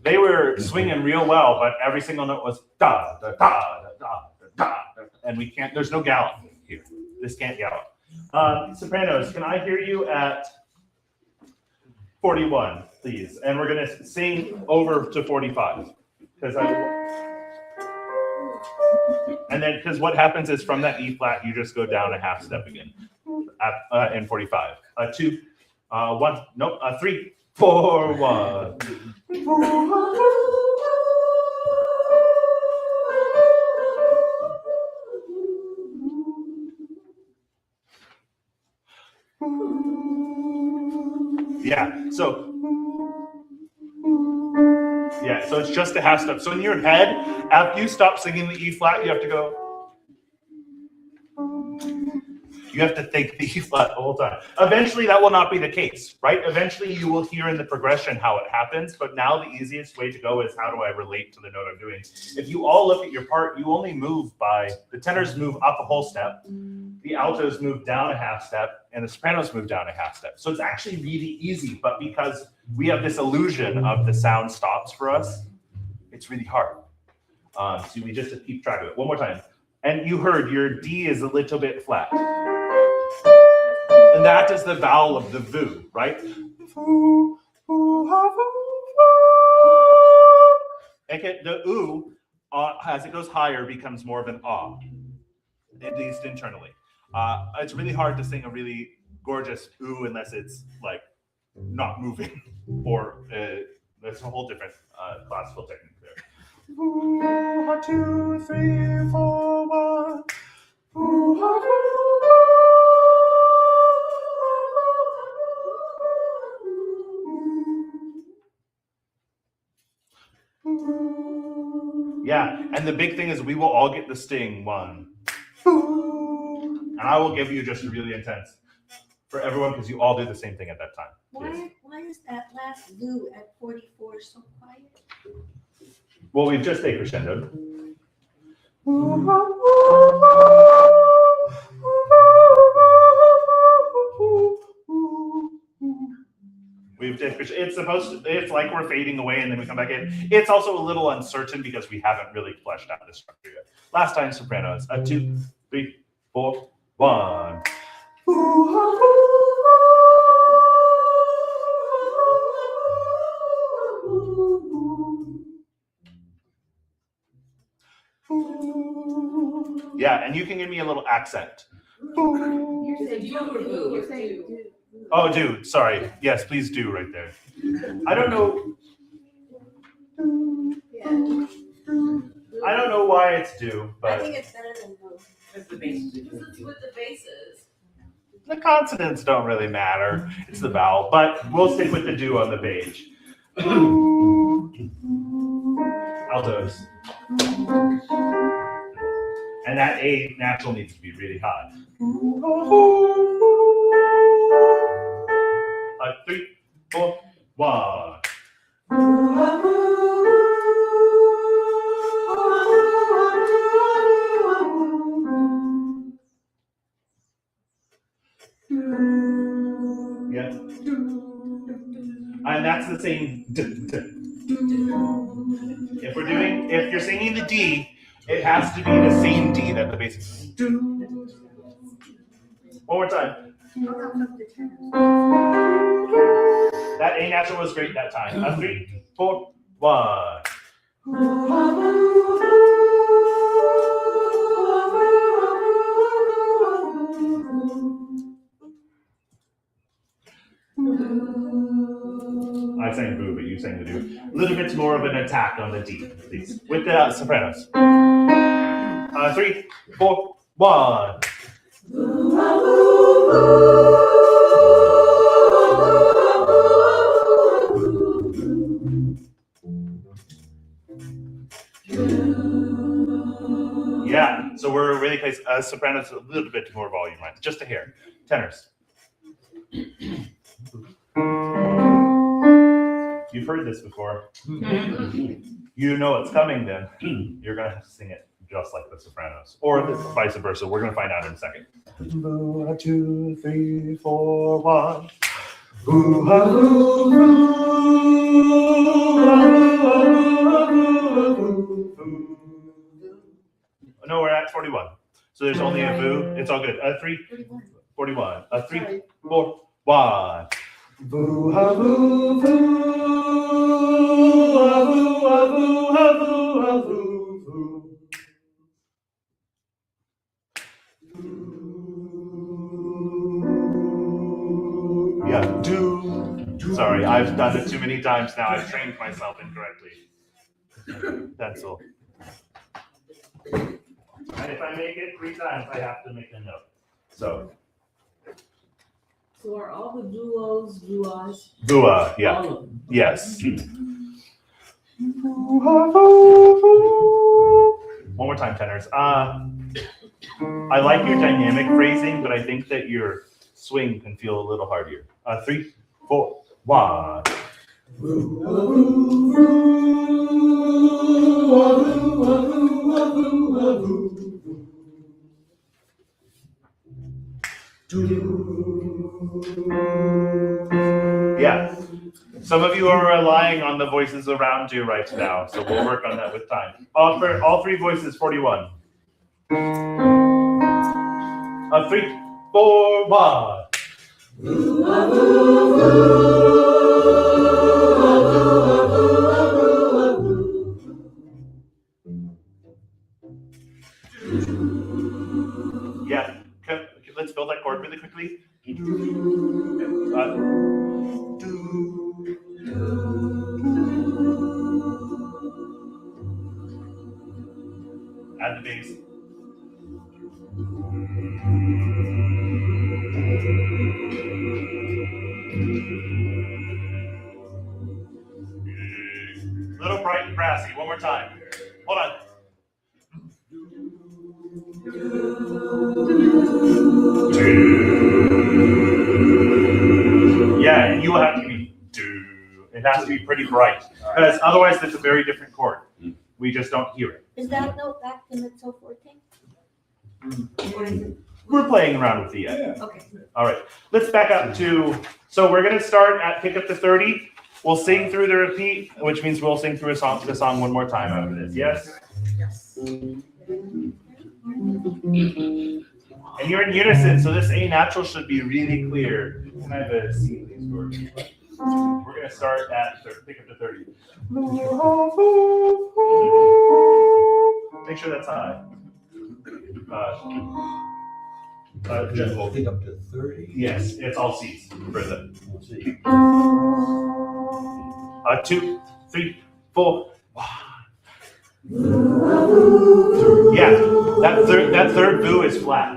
they were swinging real well, but every single note was da da da da da da, and we can't. There's no gallop here. This can't gallop. Sopranos, can I hear you at 41, please? And we're gonna sing over to 45 because and then because what happens is from that E flat you just go down a half step again at in 45. 2, 1, nope, 3, 4, 1. Yeah, so it's just a half step. So in your head, after you stop singing the E flat, you have to go. You have to think the E flat the whole time. Eventually, that will not be the case, right? Eventually, you will hear in the progression how it happens, but now the easiest way to go is how do I relate to the note I'm doing? If you all look at your part, you only move by, the tenors move up a whole step, the altos move down a half step, and the sopranos move down a half step. So it's actually really easy, but because we have this illusion of the sound stops for us, it's really hard. So we just have to keep track of it. One more time. And you heard your D is a little bit flat. And that is the vowel of the voo, right? The oo, as it goes higher, becomes more of an ah, at least internally. It's really hard to sing a really gorgeous oo unless it's like not moving, or there's a whole different classical technique there. 2, 3, 4, 1. Yeah, and the big thing is we will all get the sting 1. And I will give you just really intense for everyone because you all do the same thing at that time. Yes. Why is that last voo at 44 so quiet? Well, we've just decrescendoed. We've it's like we're fading away and then we come back in. It's also a little uncertain because we haven't really fleshed out the structure yet. Last time sopranos. 2, 3, 4, 1. Yeah, and you can give me a little accent. You're saying do or boo? You're saying do. Oh, do. Sorry. Yes, please do right there. I don't know. Yeah. I don't know why it's do, I but think it's better than both. Because it's with the bases. the consonants don't really matter. It's the vowel, but we'll stick with the do on the page. Altos. And that A natural needs to be really high. 3, 4, 1. Yeah. And that's the same d, d. If you're singing the D, it has to be the same D that the bass is. One more time. That A natural was great that time. 3, 4, 1. I sang boo, but you sang the do. A little bit more of an attack on the D, please. With the sopranos. 3, 4, 1. Yeah, so we're really placed sopranos a little bit more volume, right? Just a hair. Tenors. You've heard this before. You know what's coming then. You're going to have to sing it just like the sopranos. Or vice versa. We're going to find out in a second. 1, 2, 3, 4, 1. No, we're at 41. So there's only a boo. It's all good. 3, 41. 3, 4, 1. Boo ha boo boo. Ha boo ha boo ha boo ha boo boo. Yeah, do. Sorry, I've done it too many times now. I've trained myself incorrectly. Pencil. And if I make it 3 times, I have to make a note. So. So are all the duos, duos? Bua, yeah. All of them. Yes. One more time, tenors. I like your dynamic phrasing, but I think that your swing can feel a little harder. 3, 4, 1. Yeah. Some of you are relying on the voices around you right now, so we'll work on that with time. All 3 voices, 41. 3, 4, 1. Yeah, let's build that chord really quickly. Add the bass. Little bright and brassy. One more time. Hold on. Yeah, and you will have to be do. It has to be pretty bright, because otherwise it's a very different chord. We just don't hear it. Is that note back to mezzo forte? Or is it? We're playing around with the Okay. All right, let's back up to. So we're gonna start at pick up to 30. We'll sing through the repeat, which means we'll sing through the song one more time after this. Yes. Yes. And you're in unison, so this A natural should be really clear. Can I have a C, please, Gordon? We're going to start at pick up to 30. Make sure that's high. Just will pick up to 30. Yes, it's all C's for the Let's see. 2, 3, 4. Yeah, that third boo is flat.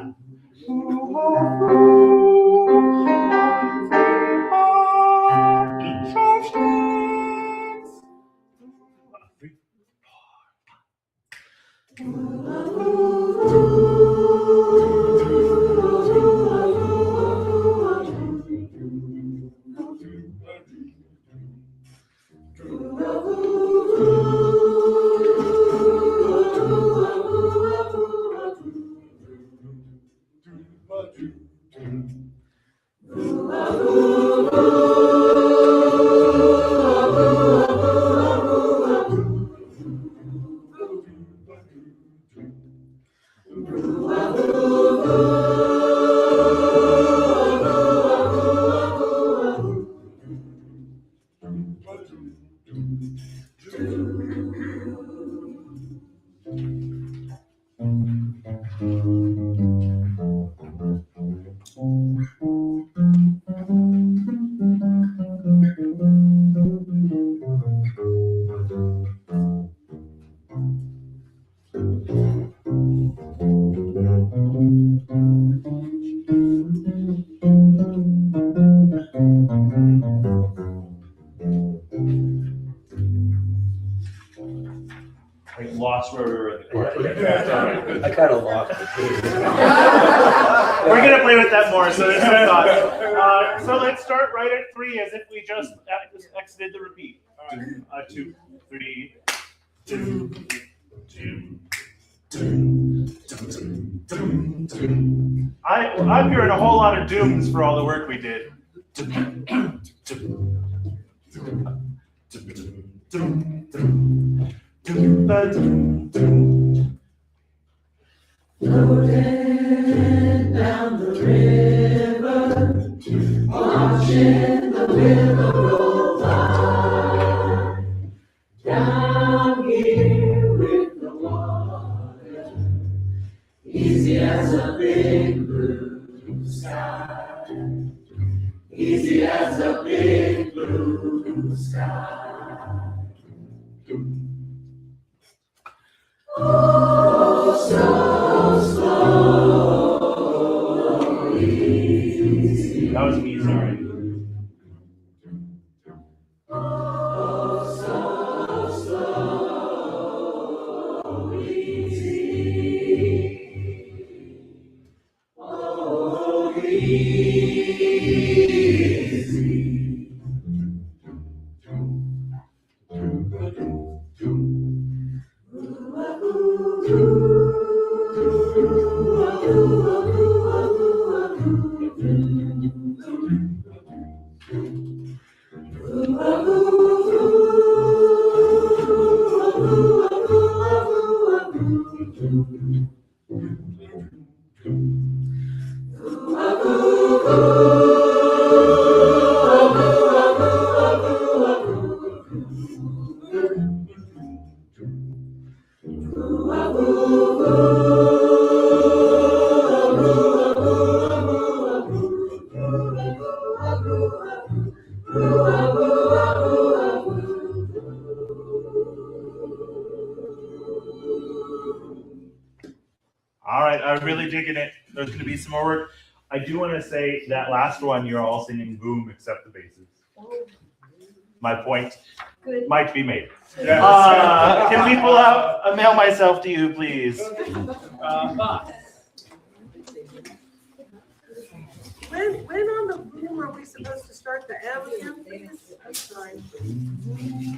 I lost where we were. I kind of lost it. We're gonna play with that more, so there's no thought. So let's start right at 3 as if we just exited the repeat. 2, 3, 2, 2. I'm hearing a whole lot of dooms for all the work we did. Floating down the river, watching the river roll by. Down here with the water, easy as a big blue sky. Easy as a big blue sky. Oh, so slowly. That was me, sorry. Oh, so slowly. Oh, easy. All right, I'm really digging it. There's going to be some more work. I do want to say that last one, you're all singing boom except the basses. My point might be made. Can we pull out a Mail Myself to You, please? When on the boom are we supposed to start the M again? I'm sorry.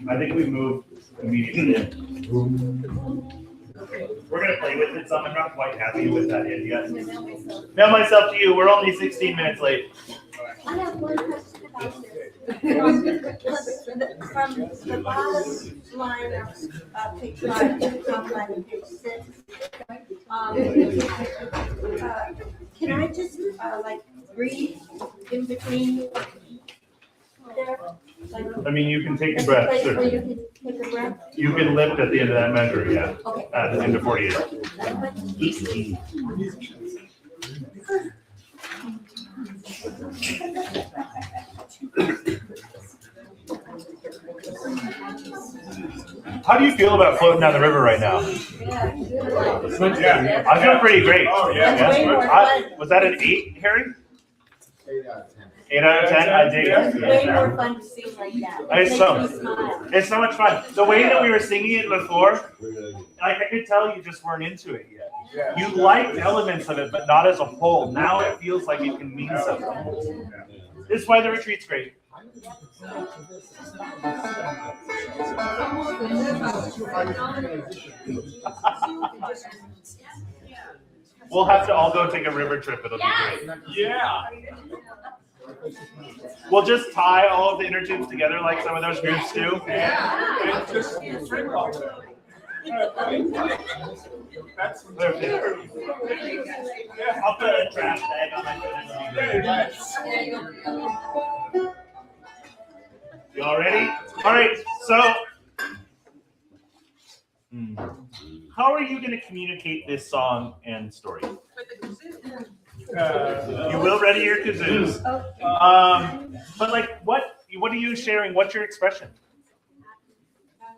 I think we moved immediately. Okay. We're going to play with it some. I'm not quite happy with that end yet. Mail Myself to You. We're only 16 minutes late. I have one question about this. From the bottom line of page 5 to the top line of page 6, can I just like breathe in between there? I mean, you can take a There's a breath. place Sure. where you can take a breath? You can lift at the end of that measure, yeah. Okay. At the end of 48. How do you feel about floating down the river right now? Yeah. I feel pretty great. Oh, yeah. That's way more fun. Was that an 8, Harry? 8 out of 10. 8 out of 10? I dig It's it. way more fun to sing like that. It It's makes so- me smile. It's so much fun. The way that we were singing it before, like I could tell you just weren't into it yet. You liked elements of it, but not as a whole. Now it feels like it can mean something. This is why the retreat's great. We'll have to all go take a river trip. It'll be great. Yeah. We'll just tie all of the inner tubes together like some of those groups do. Yeah. It's just free ball. That's. Yeah. I'll put a trash bag on my phone. You all ready? All right, so how are you going to communicate this song and story? You will ready your kazoos. But like, what are you sharing? What's your expression?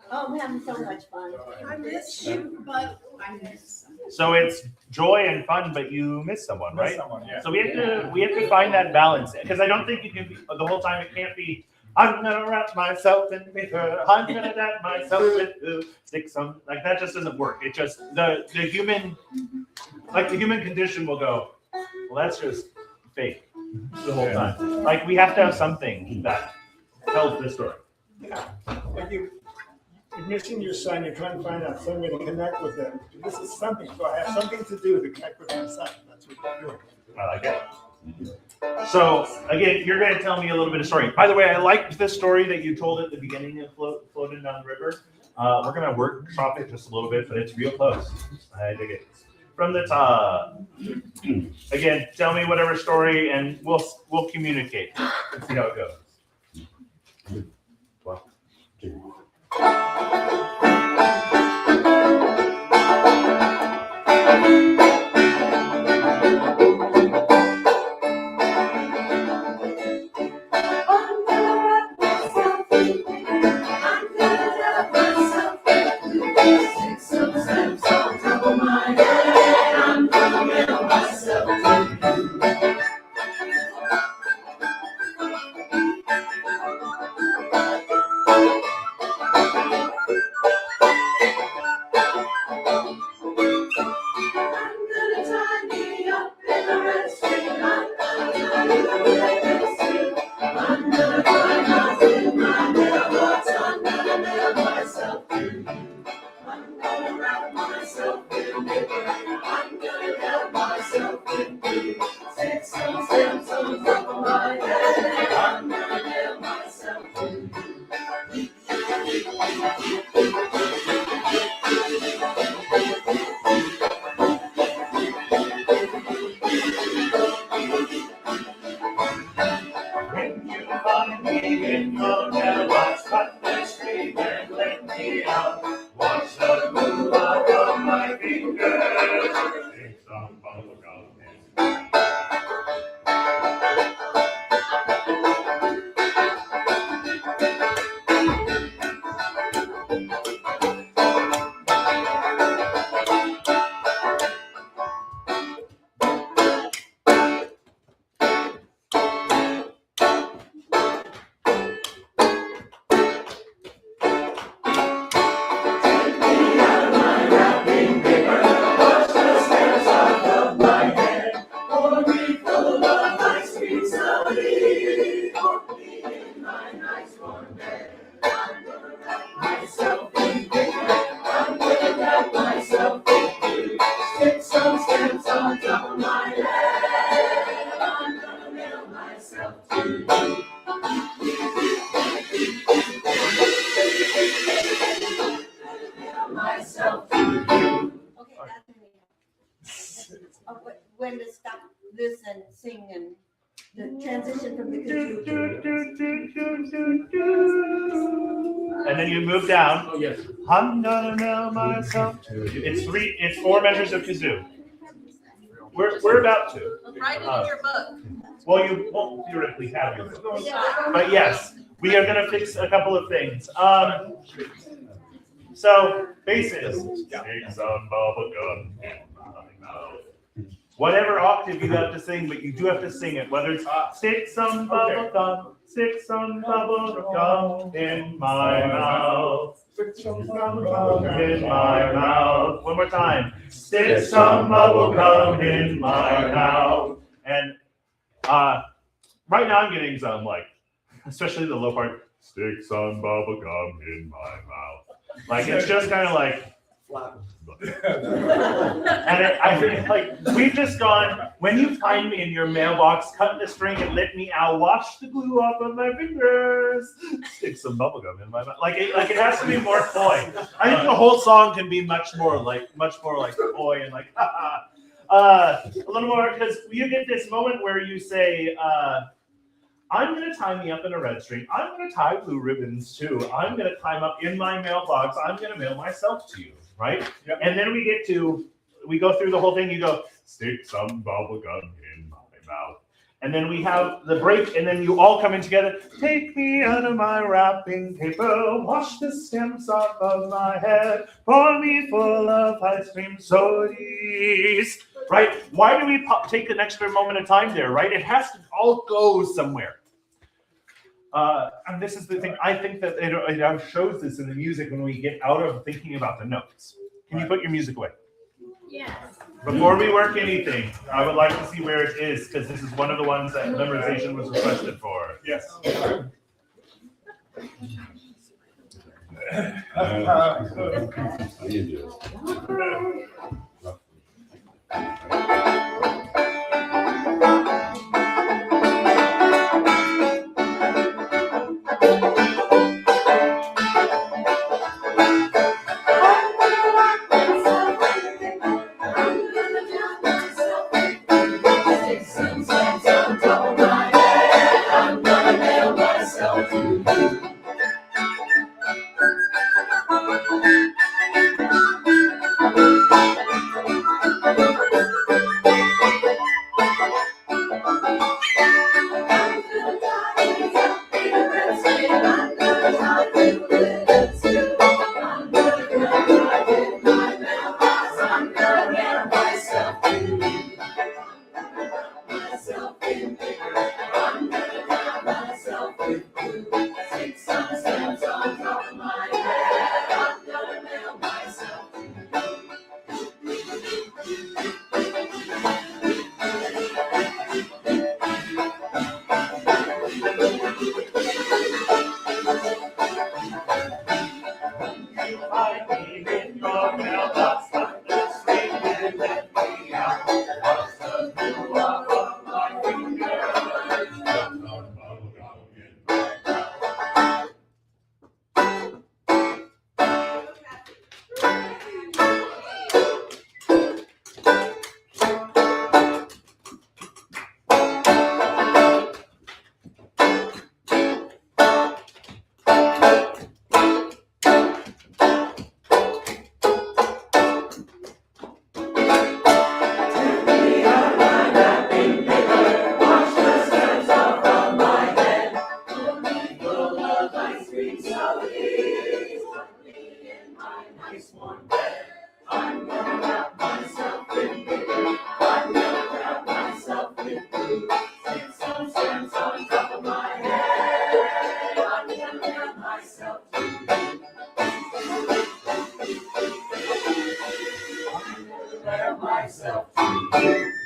Oh, I'm having so much fun. I miss you. But I miss. So it's joy and fun, but you miss someone, right? Someone, yeah. So we have to find that balance, because I don't think you can be, the whole time it can't be, I'm gonna wrap myself in paper, I'm gonna wrap myself in glue, stick some, like that just doesn't work. It just, the human condition will go, well, that's just fake the whole time. Like we have to have something that tells the story. Like you're missing your son, you're trying to find out some way to connect with him. This is something, so I have something to do to connect with my son. That's what you're doing. I like it. So again, you're going to tell me a little bit of story. By the way, I liked the story that you told at the beginning of floating down the river. We're going to workshop it just a little bit, but it's real close. I dig it. From the top. Again, tell me whatever story, and we'll communicate and see how it goes. 1, 2. When to stop this and sing and The transition from the Do, kazoo. do, do, do, do, do. And then you move down. Oh, yes. I'm gonna nail myself to you. It's 4 measures of kazoo. We're about to. Write it in your book. Well, you won't theoretically have your book. But yes, we are gonna fix a couple of things. So bases. Take some bubble gum in my mouth. Whatever octave you have to sing, but you do have to sing it. Whether it's stick some bubble gum, stick some bubble gum in my mouth. Stick some bubble gum in my mouth. One more time. Stick some bubble gum in my mouth. And right now I'm getting some like, especially the low part. Stick some bubble gum in my mouth. Like it's just kind of like. And I think like we've just gone. When you find me in your mailbox, cut the string and let me out. Wash the glue off of my fingers. Stick some bubble gum in my mouth. Like it has to be more coy. I think the whole song can be much more like coy and like a little more because you get this moment where you say. I'm going to tie me up in a red string. I'm going to tie blue ribbons too. I'm going to climb up in my mailbox. I'm going to mail myself to you, right? Yep. And then we go through the whole thing. You go, stick some bubble gum in my mouth. And then we have the break, and then you all come in together. Take me out of my wrapping paper. Wash the stems off of my head. Pour me full of ice cream sodies. Right? Why do we take an extra moment of time there, right? It has to all go somewhere. And this is the thing. I think that it shows this in the music when we get out of thinking about the notes. Can you put your music away? Yes. Before we work anything, I would like to see where it is, because this is one of the ones that memorization was requested for. Yes.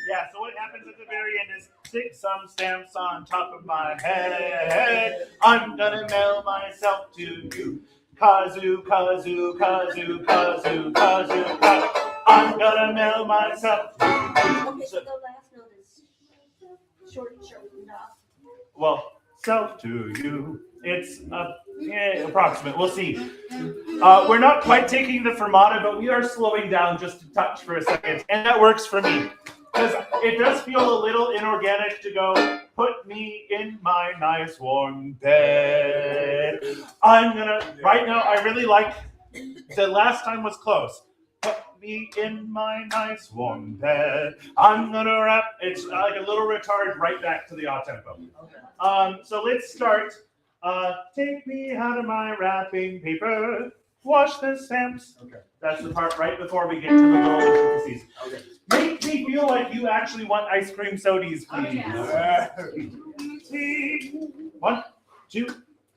Yeah, so what happens at the very end is stick some stamps on top of my head. I'm gonna mail myself to you. Kazoo, kazoo, kazoo, kazoo, kazoo, kazoo. I'm gonna mail myself to you. Okay, so the last note is shortened off. Well, self to you. It's approximate. We'll see. We're not quite taking the fermata, but we are slowing down just a touch for a second. And that works for me. Because it does feel a little inorganic to go put me in my nice warm bed. I'm gonna, right now, I really like, the last time was close. Put me in my nice warm bed. I'm gonna rap, it's like a little retard right back to the odd tempo. So let's start. Take me out of my wrapping paper, wash the stamps. Okay. That's the part right before we get to the little intricacies. Okay. Make me feel like you actually want ice cream sodies, please. One, two,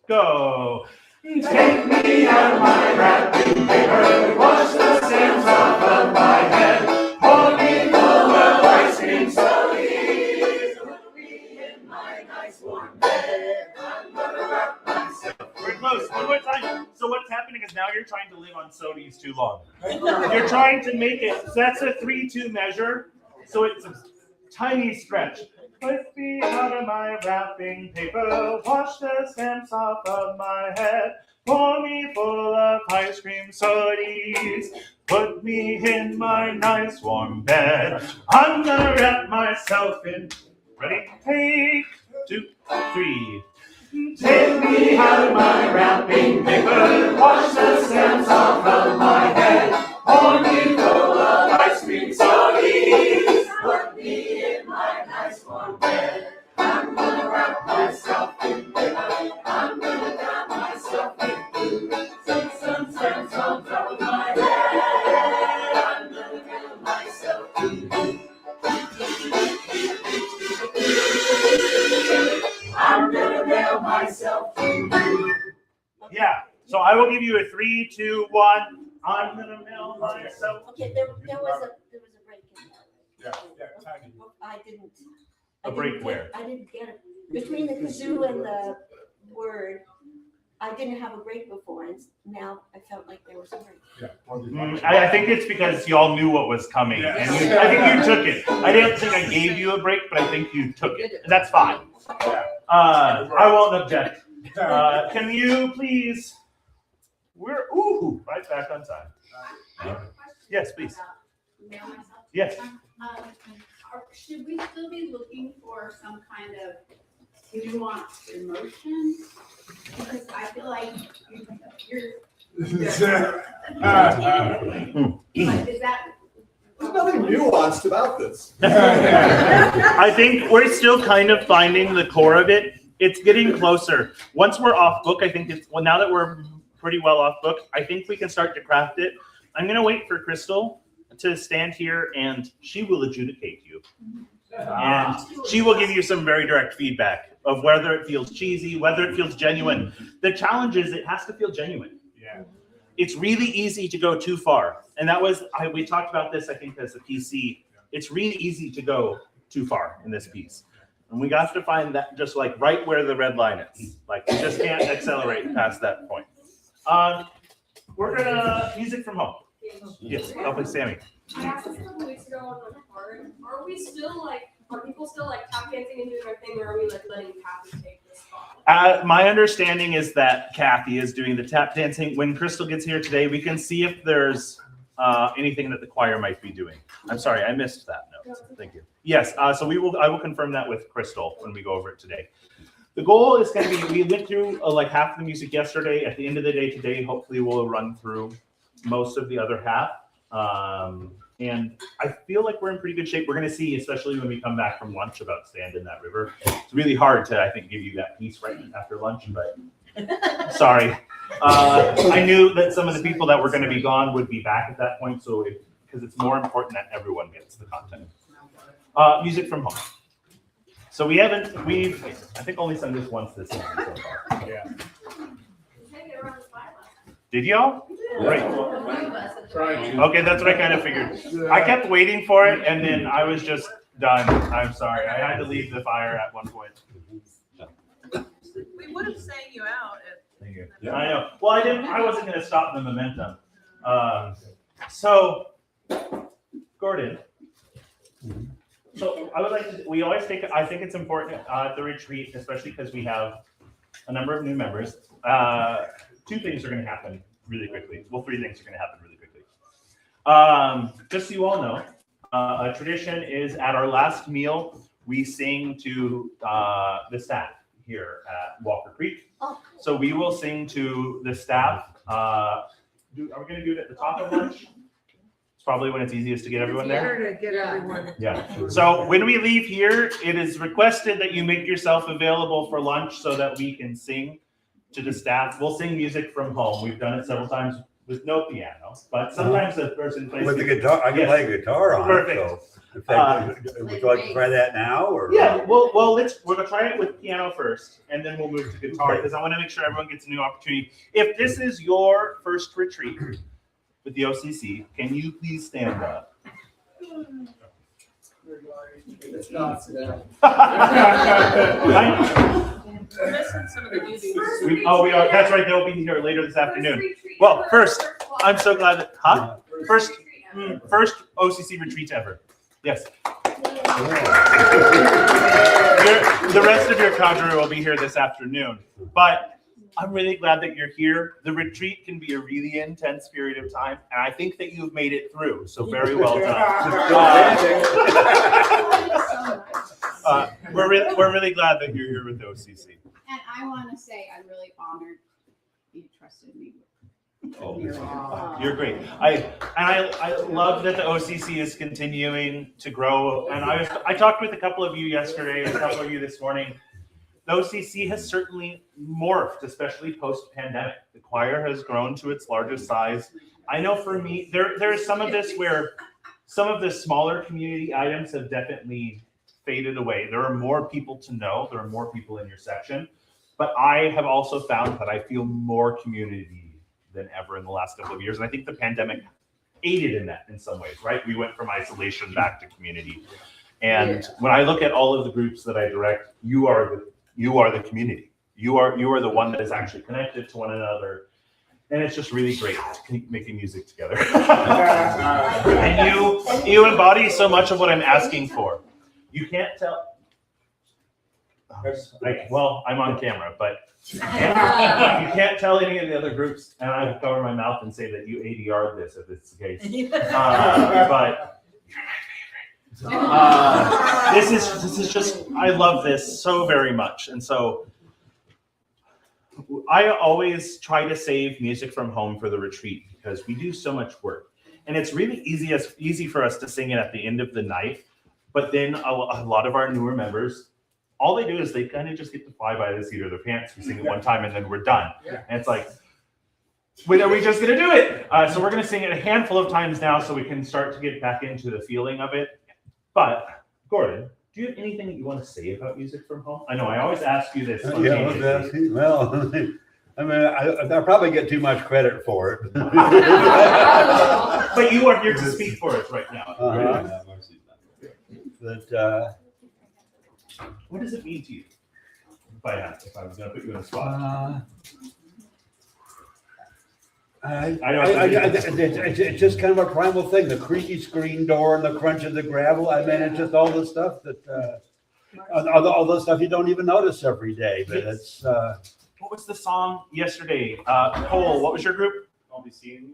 go. Take me out of my wrapping paper, wash the stamps off of my head, pour me full of ice cream sodies, put me in my nice warm bed. I'm gonna wrap myself. We're close. One more time. So what's happening is now you're trying to live on sodies too long. You're trying to make it. So that's a 3-2 measure. So it's a tiny stretch. Put me out of my wrapping paper, wash the stamps off of my head, pour me full of ice cream sodies, put me in my nice warm bed. I'm gonna wrap myself in. Ready? Take 2, 3. Take me out of my wrapping paper, wash the stamps off of my head, pour me full of ice cream sodies, put me in my nice warm bed. I'm gonna wrap myself in paper, I'm gonna wrap myself in blue, some stamps on top of my head, I'm gonna wrap myself in blue. I'm gonna nail myself to you. Yeah, so I will give you a 3, 2, 1. I'm gonna nail myself. Okay, there was a break in that. Yeah, tiny. I didn't. A break where? I didn't get it. Between the kazoo and the word, I didn't have a break before, and now I felt like there was a break. Yeah. I think it's because y'all knew what was coming. Yeah. And I think you took it. I didn't think I gave you a break, but I think you took it. That's fine. I won't object. Can you please? We're right back on time. Yes, please. Yes. Should we still be looking for some kind of nuanced emotion? Because I feel like you're is that? There's nothing nuanced about this. I think we're still kind of finding the core of it. It's getting closer. Once we're off book, I think it's, well, now that we're pretty well off book, I think we can start to craft it. I'm going to wait for Crystal to stand here and she will adjudicate you. And she will give you some very direct feedback of whether it feels cheesy, whether it feels genuine. The challenge is it has to feel genuine. Yeah. It's really easy to go too far. And that was, we talked about this, I think, as a PC. It's really easy to go too far in this piece. And we got to find that just like right where the red line is. Like you just can't accelerate past that point. We're gonna music from home. Yes, I'll play Sammy. I asked this a couple weeks ago on the card. Are we still like, are people still like tap dancing and doing their thing, or are we like letting Kathy take this spot? My understanding is that Kathy is doing the tap dancing. When Crystal gets here today, we can see if there's anything that the choir might be doing. I'm sorry, I missed that note. Thank you. Yes, so I will confirm that with Crystal when we go over it today. The goal is going to be, we went through like half of the music yesterday. At the end of the day today, hopefully we'll run through most of the other half. And I feel like we're in pretty good shape. We're going to see, especially when we come back from lunch, about Stand in That River. It's really hard to, I think, give you that piece right after lunch, but sorry. I knew that some of the people that were going to be gone would be back at that point, so because it's more important that everyone gets the content. Music from home. So we've, I think, only sung this once this season so far. Yeah. Did y'all? Great. Trying to. Okay, that's what I kind of figured. I kept waiting for it, and then I was just done. I'm sorry. I had to leave the fire at one point. We would have sang you out Thank you. Yeah. I know. Well, I wasn't going to stop the momentum. So, Gordon. So I would like to, we always take, I think it's important at the retreat, especially because we have a number of new members. 2 things are going to happen really quickly. Well, 3 things are going to happen really quickly. Just so you all know, a tradition is at our last meal, we sing to the staff here at Walker Creek. Oh. So we will sing to the staff. Are we going to do it at the top of lunch? It's probably when it's easiest to get everyone there. Better to get everyone. Yeah. So when we leave here, it is requested that you make yourself available for lunch so that we can sing to the staff. We'll sing music from home. We've done it several times with no piano, but sometimes the person plays With the guitar, I can Yes. play guitar on Perfect. it, so. In fact, would you like to try that now, or? Yeah, we're gonna try it with piano first, and then we'll move to guitar because I want to make sure everyone gets a new opportunity. If this is your first retreat with the OCC, can you please stand up? It's not, sit down. We're missing some of the newbies. We are. That's right. They'll be here later this afternoon. Well, first, I'm so glad that. Huh? First OCC retreat ever. Yes. The rest of your cadre will be here this afternoon, but I'm really glad that you're here. The retreat can be a really intense period of time, and I think that you've made it through. So very well done. We're really glad that you're here with the OCC. And I want to say I'm really honored you trusted me. Oh, you're great. I love that the OCC is continuing to grow. And I talked with a couple of you yesterday, and a couple of you this morning. The OCC has certainly morphed, especially post-pandemic. The choir has grown to its largest size. I know for me, there is some of this where some of the smaller community items have definitely faded away. There are more people to know. There are more people in your section. But I have also found that I feel more community than ever in the last couple of years. And I think the pandemic aided in that in some ways, right? We went from isolation back to community. And when I look at all of the groups that I direct, you are the community. You are the one that is actually connected to one another. And it's just really great making music together. And you embody so much of what I'm asking for. You can't tell. I'm on camera, but you can't tell any of the other groups, and I cover my mouth and say that you ADR'd this if it's the case. But you're my favorite. This is just, I love this so very much. And so I always try to save music from home for the retreat because we do so much work. And it's really easy for us to sing it at the end of the night. But then a lot of our newer members, all they do is they kind of just get to fly by the seat of their pants. We sing it one time and then we're done. And it's like, when are we just going to do it? So we're going to sing it a handful of times now so we can start to get back into the feeling of it. But Gordon, do you have anything that you want to say about music from home? I know I always ask you this. Well, I mean, I probably get too much credit for it. But you are here to speak for us right now. But what does it mean to you? If I was going to put you in a spot. It's just kind of a primal thing. The creaky screen door and the crunch of the gravel. I mean, it's just all the stuff that, all the stuff you don't even notice every day. But it's. What was the song yesterday? Cole, what was your group?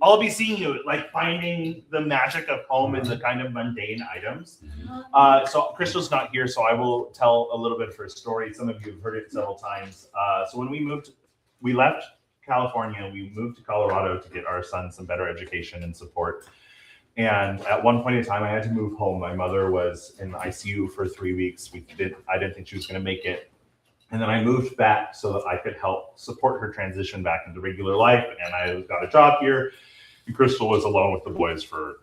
I'll be seeing you. Like finding the magic of home in the kind of mundane items. So Crystal's not here, so I will tell a little bit of her story. Some of you have heard it several times. So when we left California, we moved to Colorado to get our son some better education and support. And at one point in time, I had to move home. My mother was in the ICU for 3 weeks. I didn't think she was going to make it. And then I moved back so that I could help support her transition back into regular life. And I got a job here. And Crystal was alone with the boys for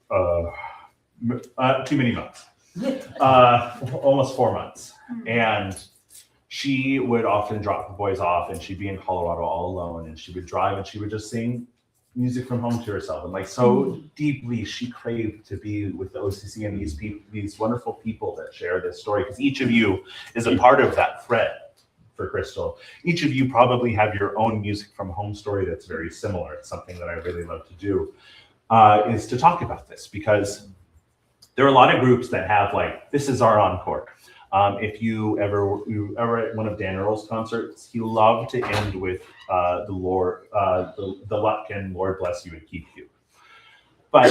too many months, almost 4 months. And she would often drop the boys off and she'd be in Colorado all alone. And she would drive and she would just sing music from home to herself. And like so deeply she craved to be with the OCC and these wonderful people that share this story, because each of you is a part of that thread for Crystal. Each of you probably have your own music from home story that's very similar. It's something that I really love to do, is to talk about this, because there are a lot of groups that have like, this is our encore. If you ever at one of Dan Earl's concerts, he loved to end with the Lutkin, Lord bless you and keep you. But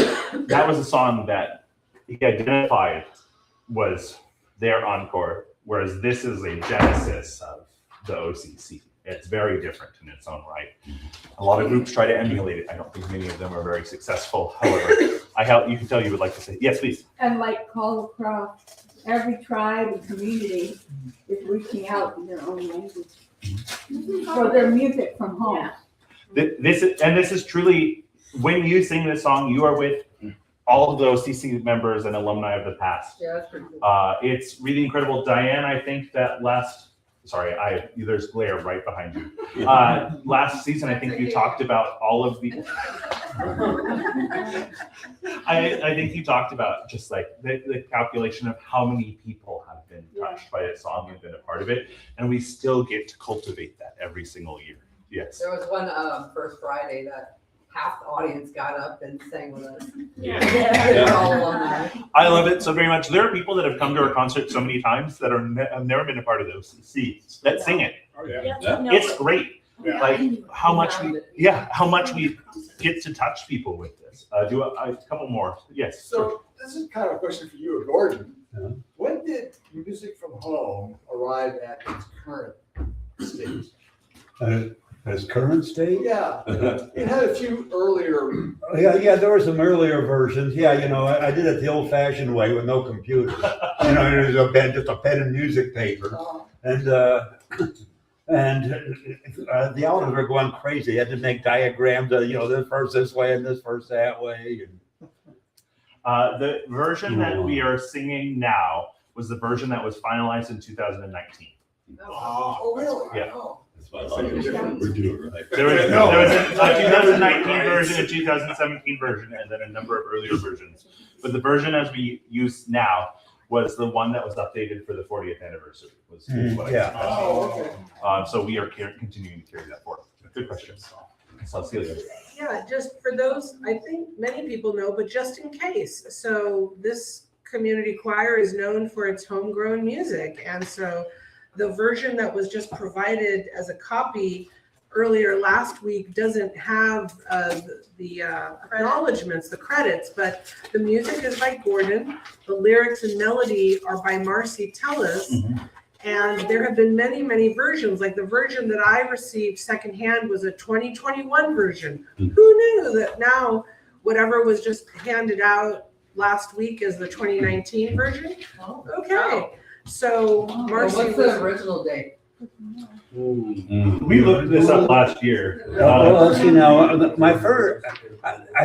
that was a song that he identified was their encore, whereas this is a genesis of the OCC. It's very different in its own right. A lot of groups try to emulate it. I don't think many of them are very successful. However, you can tell you would like to say, yes, please. And like call across, every tribe and community is reaching out in their own language for their music from home. This is truly, when you sing this song, you are with all of the OCC members and alumni of the past. Yeah, that's pretty cool. It's really incredible. Diane, I think that there's glare right behind you. Last season, I think you talked about all of the, I think you talked about just like the calculation of how many people have been touched by a song and been a part of it. And we still get to cultivate that every single year. Yes. There was one First Friday that half the audience got up and sang with us. Yeah. They were all alumni. I love it so very much. There are people that have come to our concert so many times that have never been a part of the OCC that sing it. Oh, yeah. It's great. Yeah. Like how much we get to touch people with this. Do a couple more. Yes. So this is kind of a question for you, Gordon. Yeah. When did music from home arrive at its current state? As current state? Yeah, it had a few earlier. Yeah, there were some earlier versions. Yeah, I did it the old-fashioned way with no computers. It was just a pen and music paper, and the albums were going crazy. They had to make diagrams of this verse this way and this verse that way. The version that we are singing now was the version that was finalized in 2019. Oh, really? Yeah. Oh. We're doing it right. There was a 2019 version, a 2017 version, and then a number of earlier versions. But the version as we use now was the one that was updated for the 40th anniversary. So we are continuing to carry that forward. Good question. Celia. Yeah, just for those, I think many people know, but just in case. So this community choir is known for its homegrown music. And so the version that was just provided as a copy earlier last week doesn't have the acknowledgements, the credits, but the music is by Gordon. The lyrics and melody are by Marcy Tellis. Mm-hmm. And there have been many, many versions. Like the version that I received secondhand was a 2021 version. Mm-hmm. Who knew that now whatever was just handed out last week is the 2019 version? Okay. So Marcy, what's the original date? We looked this up last year. My first,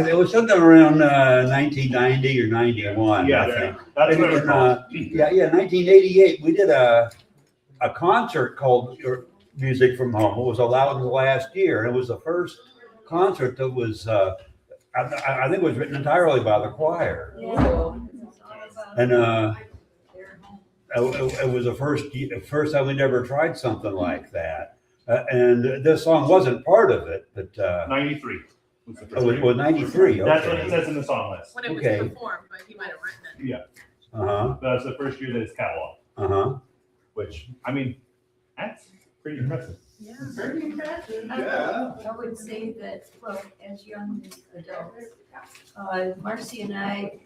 it was something around 1990 or 91. Yeah, I think. that's what it was. 1988. We did a concert called Music from Home. It was allowed in the last year. It was the first concert that was, I think, it was written entirely by the choir. And it was the first time we'd ever tried something like that. And this song wasn't part of it, but 93. it was 93. Okay. That's what it says in the song list. When it was Okay. performed, but he might have written it. Yeah. Uh-huh. That's the first year that it's cataloged, Uh-huh. which, I mean, that's pretty impressive. Yeah, very impressive. Yeah. I would say that, well, as young adults, Marcy and I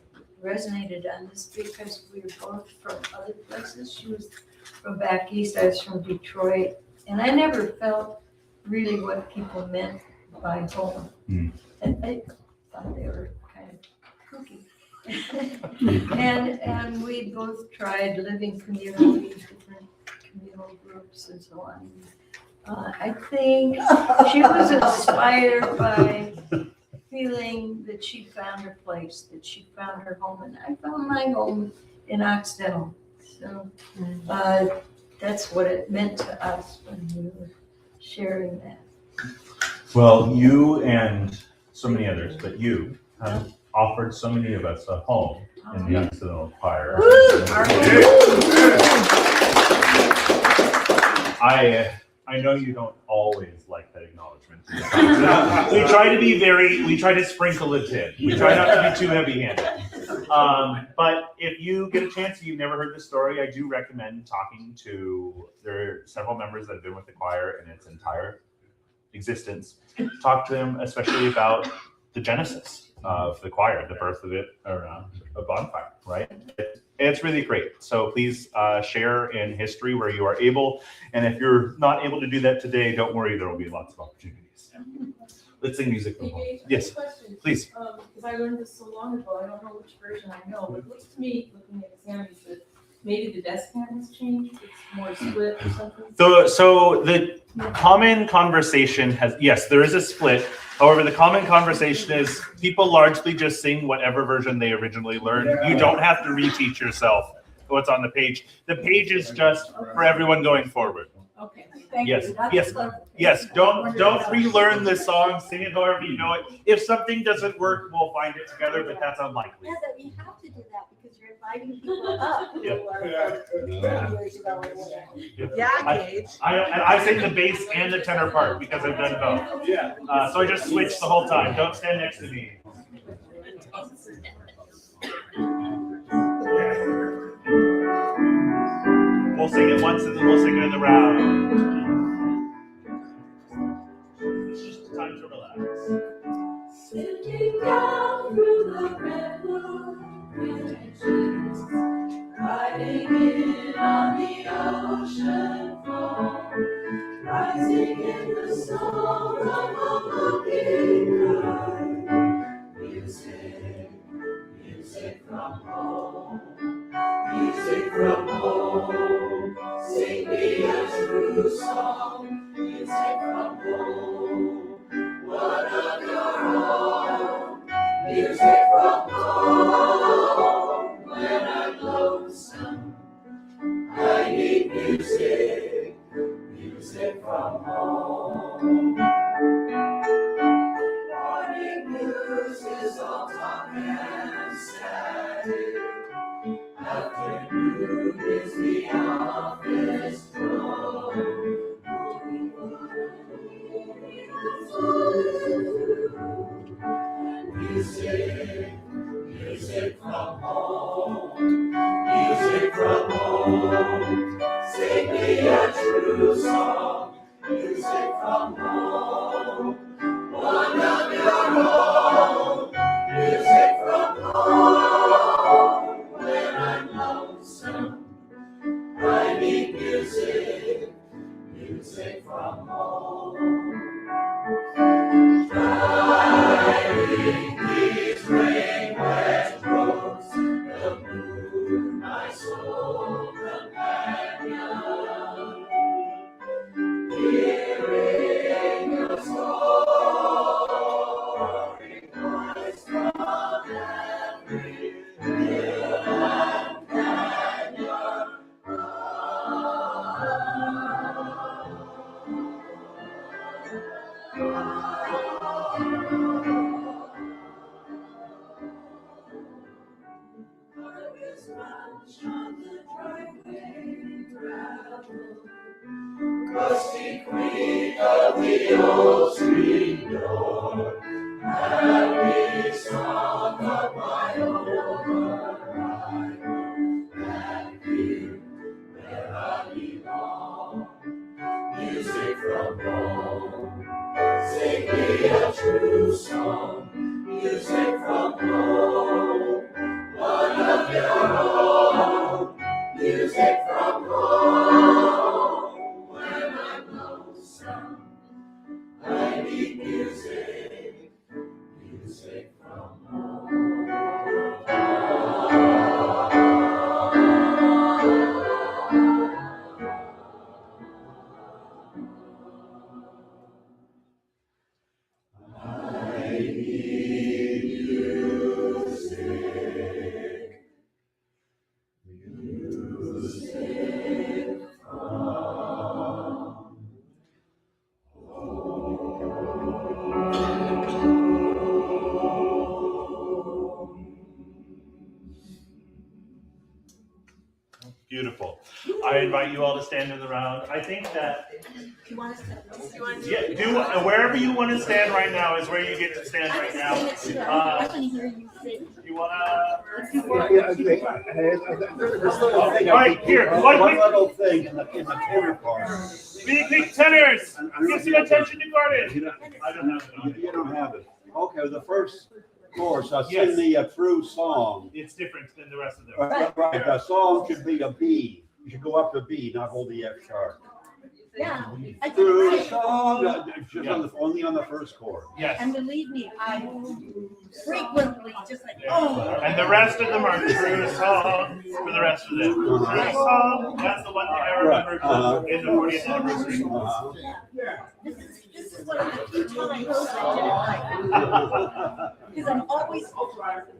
resonated on this because we were both from other places. She was from back east, I was from Detroit, and I never felt really what people meant by home. Mm. And I thought they were kind of kooky. and we both tried living communities, different communal groups and so on. I think she was inspired by feeling that she found her place, that she found her home, and I found my home in Occidental. So that's what it meant to us when we were sharing that. Well, you and so many others, but you have offered so many of us a home in the Occidental Choir. I know you don't always like that acknowledgement. We try to sprinkle it in. We try not to be too heavy-handed. But if you get a chance and you've never heard this story, I do recommend talking to, there are several members that have been with the choir in its entire existence. Talk to them, especially about the genesis of the choir, the birth of it around a bonfire, right? It's really great. So please share in history where you are able. And if you're not able to do that today, don't worry, there will be lots of opportunities. Let's sing music from home. Yes, please. Because I learned this so long ago, I don't know which version I know, but it looks to me, looking at examples, that maybe the descant has changed, it's more split or something. So the common conversation has, yes, there is a split. However, the common conversation is people largely just sing whatever version they originally learned. You don't have to reteach yourself what's on the page. The page is just for everyone going forward. Okay, thank Yes, you. That's yes, clever. yes. Don't relearn the song. Sing it however you know it. If something doesn't work, we'll find it together, but that's unlikely. Yeah, that we have to do that because you're inviting people up who Yeah. are from 20 years ago or whatever. Yeah, Gage. I sing the bass and the tenor part because I've done both. Yeah. So I just switch the whole time. Don't stand next to me. We'll sing it once and then we'll sing it in the round. It's just time to relax. Sitting down through the redwood branches, riding in on the ocean foam, rising in the song of a mockingbird. Music, music from home, music from home. Sing me a true song, music from home. One of your own, music from home. When I'm lonesome, I need music, music from home. Morning news is all talk and static. Afternoon is the office drone. Music, music from home, music from home. Sing me a true song, music from home. One of your own, music from home. When I'm lonesome, I need music, music from home. Driving these rain-wet roads, the moon, my sole companion. Hearing your story, voice from every hill and canyon. Harvest lunch on the driveway gravel, rusty creak of the old screen door, happy song of my own arrival, back here where I belong. Music from home, sing me a true song, music from home. One of your own, music from home. When I'm lonesome, I need music, music from home. I need music, music from Beautiful. I invite you all to stand in the round. I think that, Do you want us to? yeah, wherever you want to stand right now is where you get to stand right now. I want to hear you sing. You wanna? All right, here, one little thing in the tenor part. Big tenors, give some attention to Gordon. You don't have it. You don't have it. Okay, the first chorus, sing Yes. the true song. It's different than the rest of them. Right, the song should be a B. You should go up to B, not hold the F sharp. Yeah. I did True right. song, just only on the first chord. Yes. And believe me, I frequently just like, oh. And the rest of them are true songs for the rest of them. True song, that's the one that I remember in the 40th anniversary. This is one of the few times I did it right. Because I'm always trying to.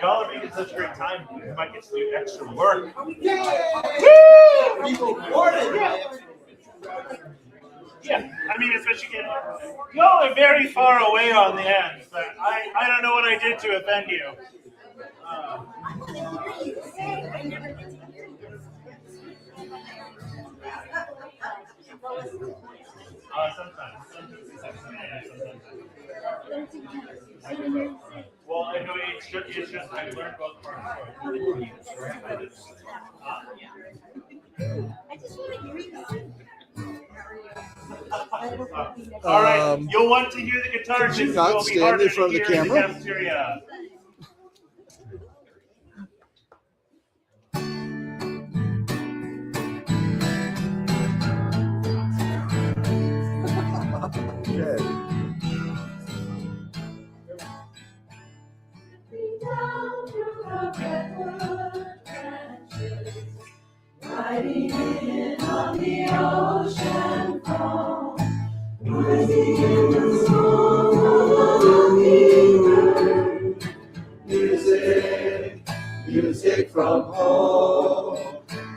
Y'all are making such a great time. You might get to do extra work. Yeah, I mean, especially getting. Y'all are very far away on the end, but I don't know what I did to offend you. I want to hear you sing. I never get to hear you. Sometimes. Well, I know it's just I learned both parts. I just want to hear you sing. All right, you'll want to hear the guitar. Could you just not will be stand harder in to front of the hear in camera? cafeteria. Riding in on the ocean from rising in the song of the bird. Music, music from home,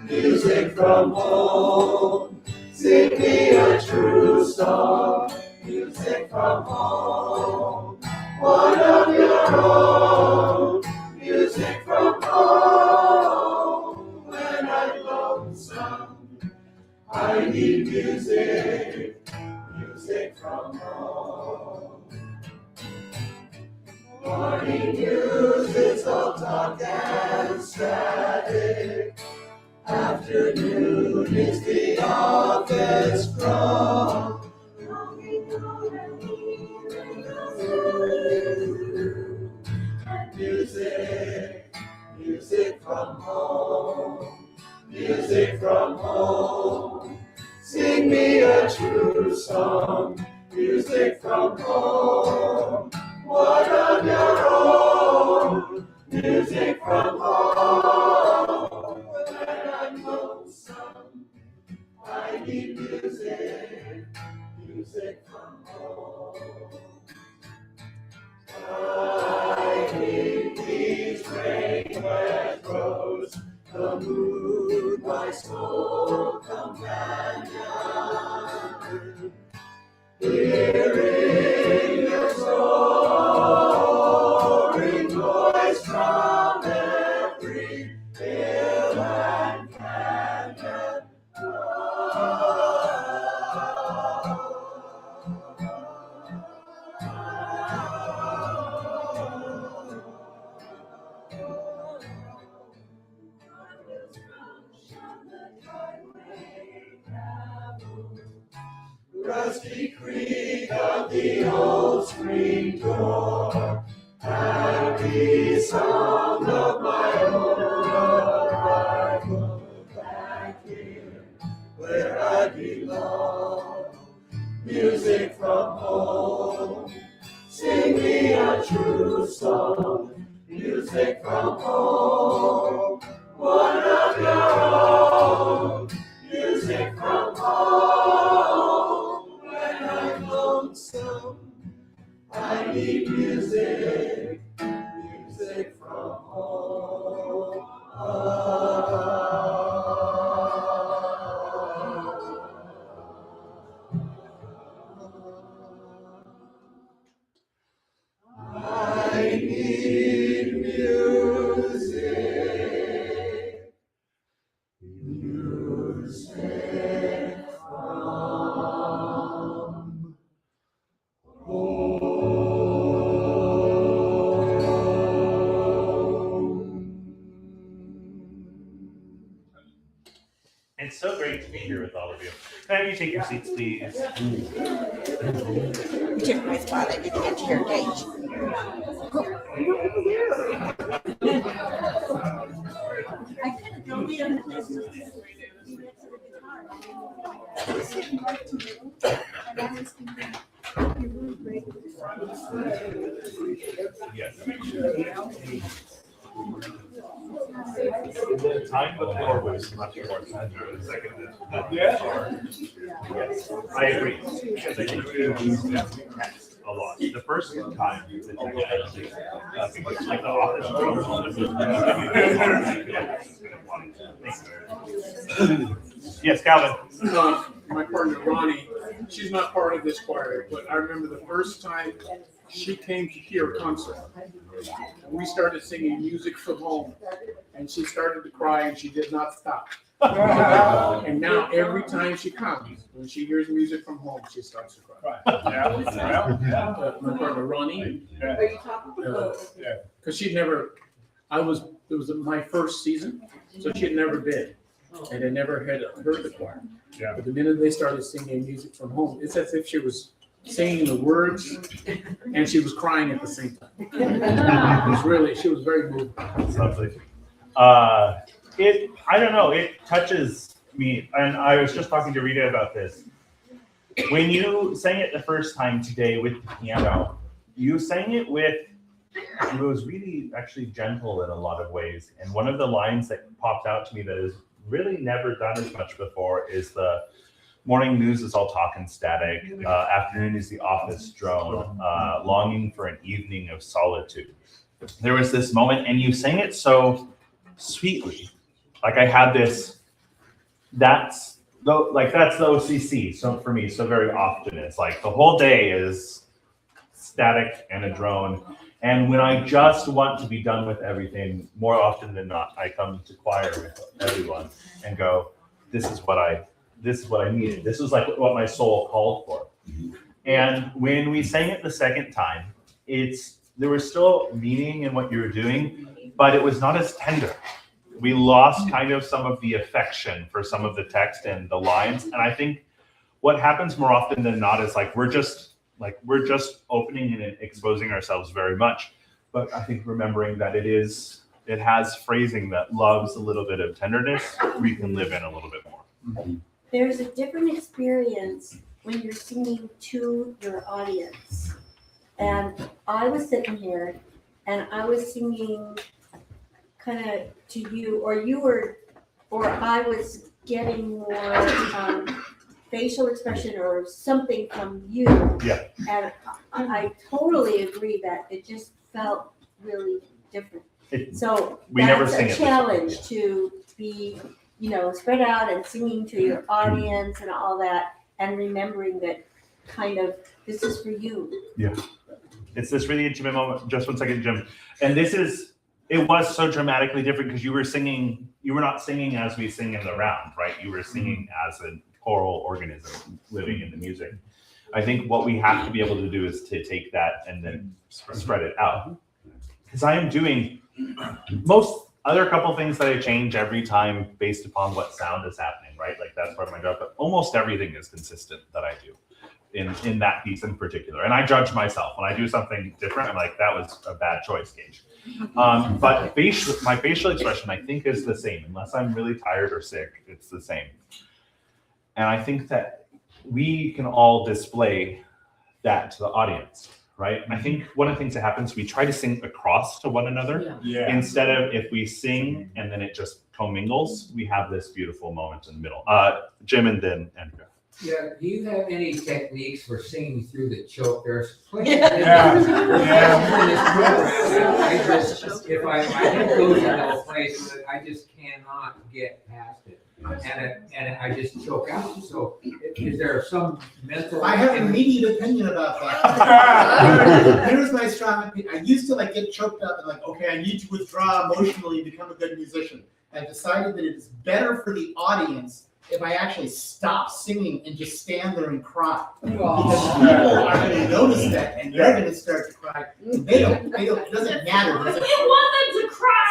music from home. Sing me a true song, music from home. One of your own, music from home. When I'm lonesome, I need music, music from home. Morning news is all talk and static. Afternoon is the office crawl. Music, music from home, music from home. Sing me a true song, music from home. One of your own, music from home. When I'm lonesome, I need music, music from home. I need these rain wet roads, the moon, my sole companion. Hearing your soaring voice from every hill and canyon. Rusty creak of the old screen door, happy sound of my own arrival back here where I belong. Music from home, sing me a true song. Music from home, one of your own. Music from home, when I'm lonesome, I need music, music from home. I need music. It's so great to be here with all of you. Can you take your seats, please? You took my spot, I didn't get to your gauge. I could have gone in and just sitting right to you, and I was thinking, you're really great with Yes. The time before was much more tender. The second than yes, I agree. Because I think we lose that text a lot. The first time the text actually, because like the office. Yes, Calvin. My partner Ronnie, she's not part of this choir, but I remember the first time she came to hear a concert. We started singing Music from Home, and she started to cry, and she did not stop. And now every time she comes, when she hears Music from Home, she starts to cry. My partner Ronnie, because she'd never, it was my first season, so she had never been, and I never had heard the choir. Yeah. But the minute they started singing Music from Home, it's as if she was singing the words and she was crying at the same time. It was really, she was very moved. Lovely. I don't know, it touches me, and I was just talking to Rita about this. When you sang it the first time today with the piano, you sang it it was really actually gentle in a lot of ways. And one of the lines that popped out to me that is really never done as much before is the morning news is all talk and static, afternoon is the office drone, longing for an evening of solitude. There was this moment, and you sang it so sweetly. Like I had this, that's the OCC. So for me, so very often it's like the whole day is static and a drone. And when I just want to be done with everything, more often than not, I come to choir with everyone and go, this is what I needed. This was like what my soul called for. And when we sang it the second time, there was still meaning in what you were doing, but it was not as tender. We lost kind of some of the affection for some of the text and the lines. And I think what happens more often than not is we're just opening and exposing ourselves very much. But I think remembering that it has phrasing that loves a little bit of tenderness, we can live in a little bit more. There's a different experience when you're singing to your audience. And I was sitting here and I was singing kind of to you, or I was getting more facial expression or something from you. Yeah. And I totally agree that it just felt really different. So that's a challenge to be, spread out and singing to your audience and all that, and remembering that kind of, this is for you. Yeah. It's this really intimate moment. Just 1 second, Jim. And it was so dramatically different because you were not singing as we sing in the round, right? You were singing as a choral organism living in the music. I think what we have to be able to do is to take that and then spread it out. Because I am doing most other couple things that I change every time based upon what sound is happening, right? Like that's part of my job, but almost everything is consistent that I do in that piece in particular. And I judge myself when I do something different. I'm like, that was a bad choice, Gage. But my facial expression, I think, is the same. Unless I'm really tired or sick, it's the same. And I think that we can all display that to the audience, right? I think one of the things that happens, we try to sing across to one another. Yeah. Instead of if we sing and then it just commingles, we have this beautiful moment in the middle. Jim and then Andrea. Yeah, do you have any techniques for singing through the choke? There's if I go to a place that I just cannot get past it, and I just choke out. So, is there some mental? I have an immediate opinion about that. Here's my strong opinion. I used to get choked up and okay, I need to withdraw emotionally and become a good musician. I decided that it is better for the audience if I actually stop singing and just stand there and cry. Because people are going to notice that and they're going to start to cry. They don't, it doesn't matter. We want them to cry!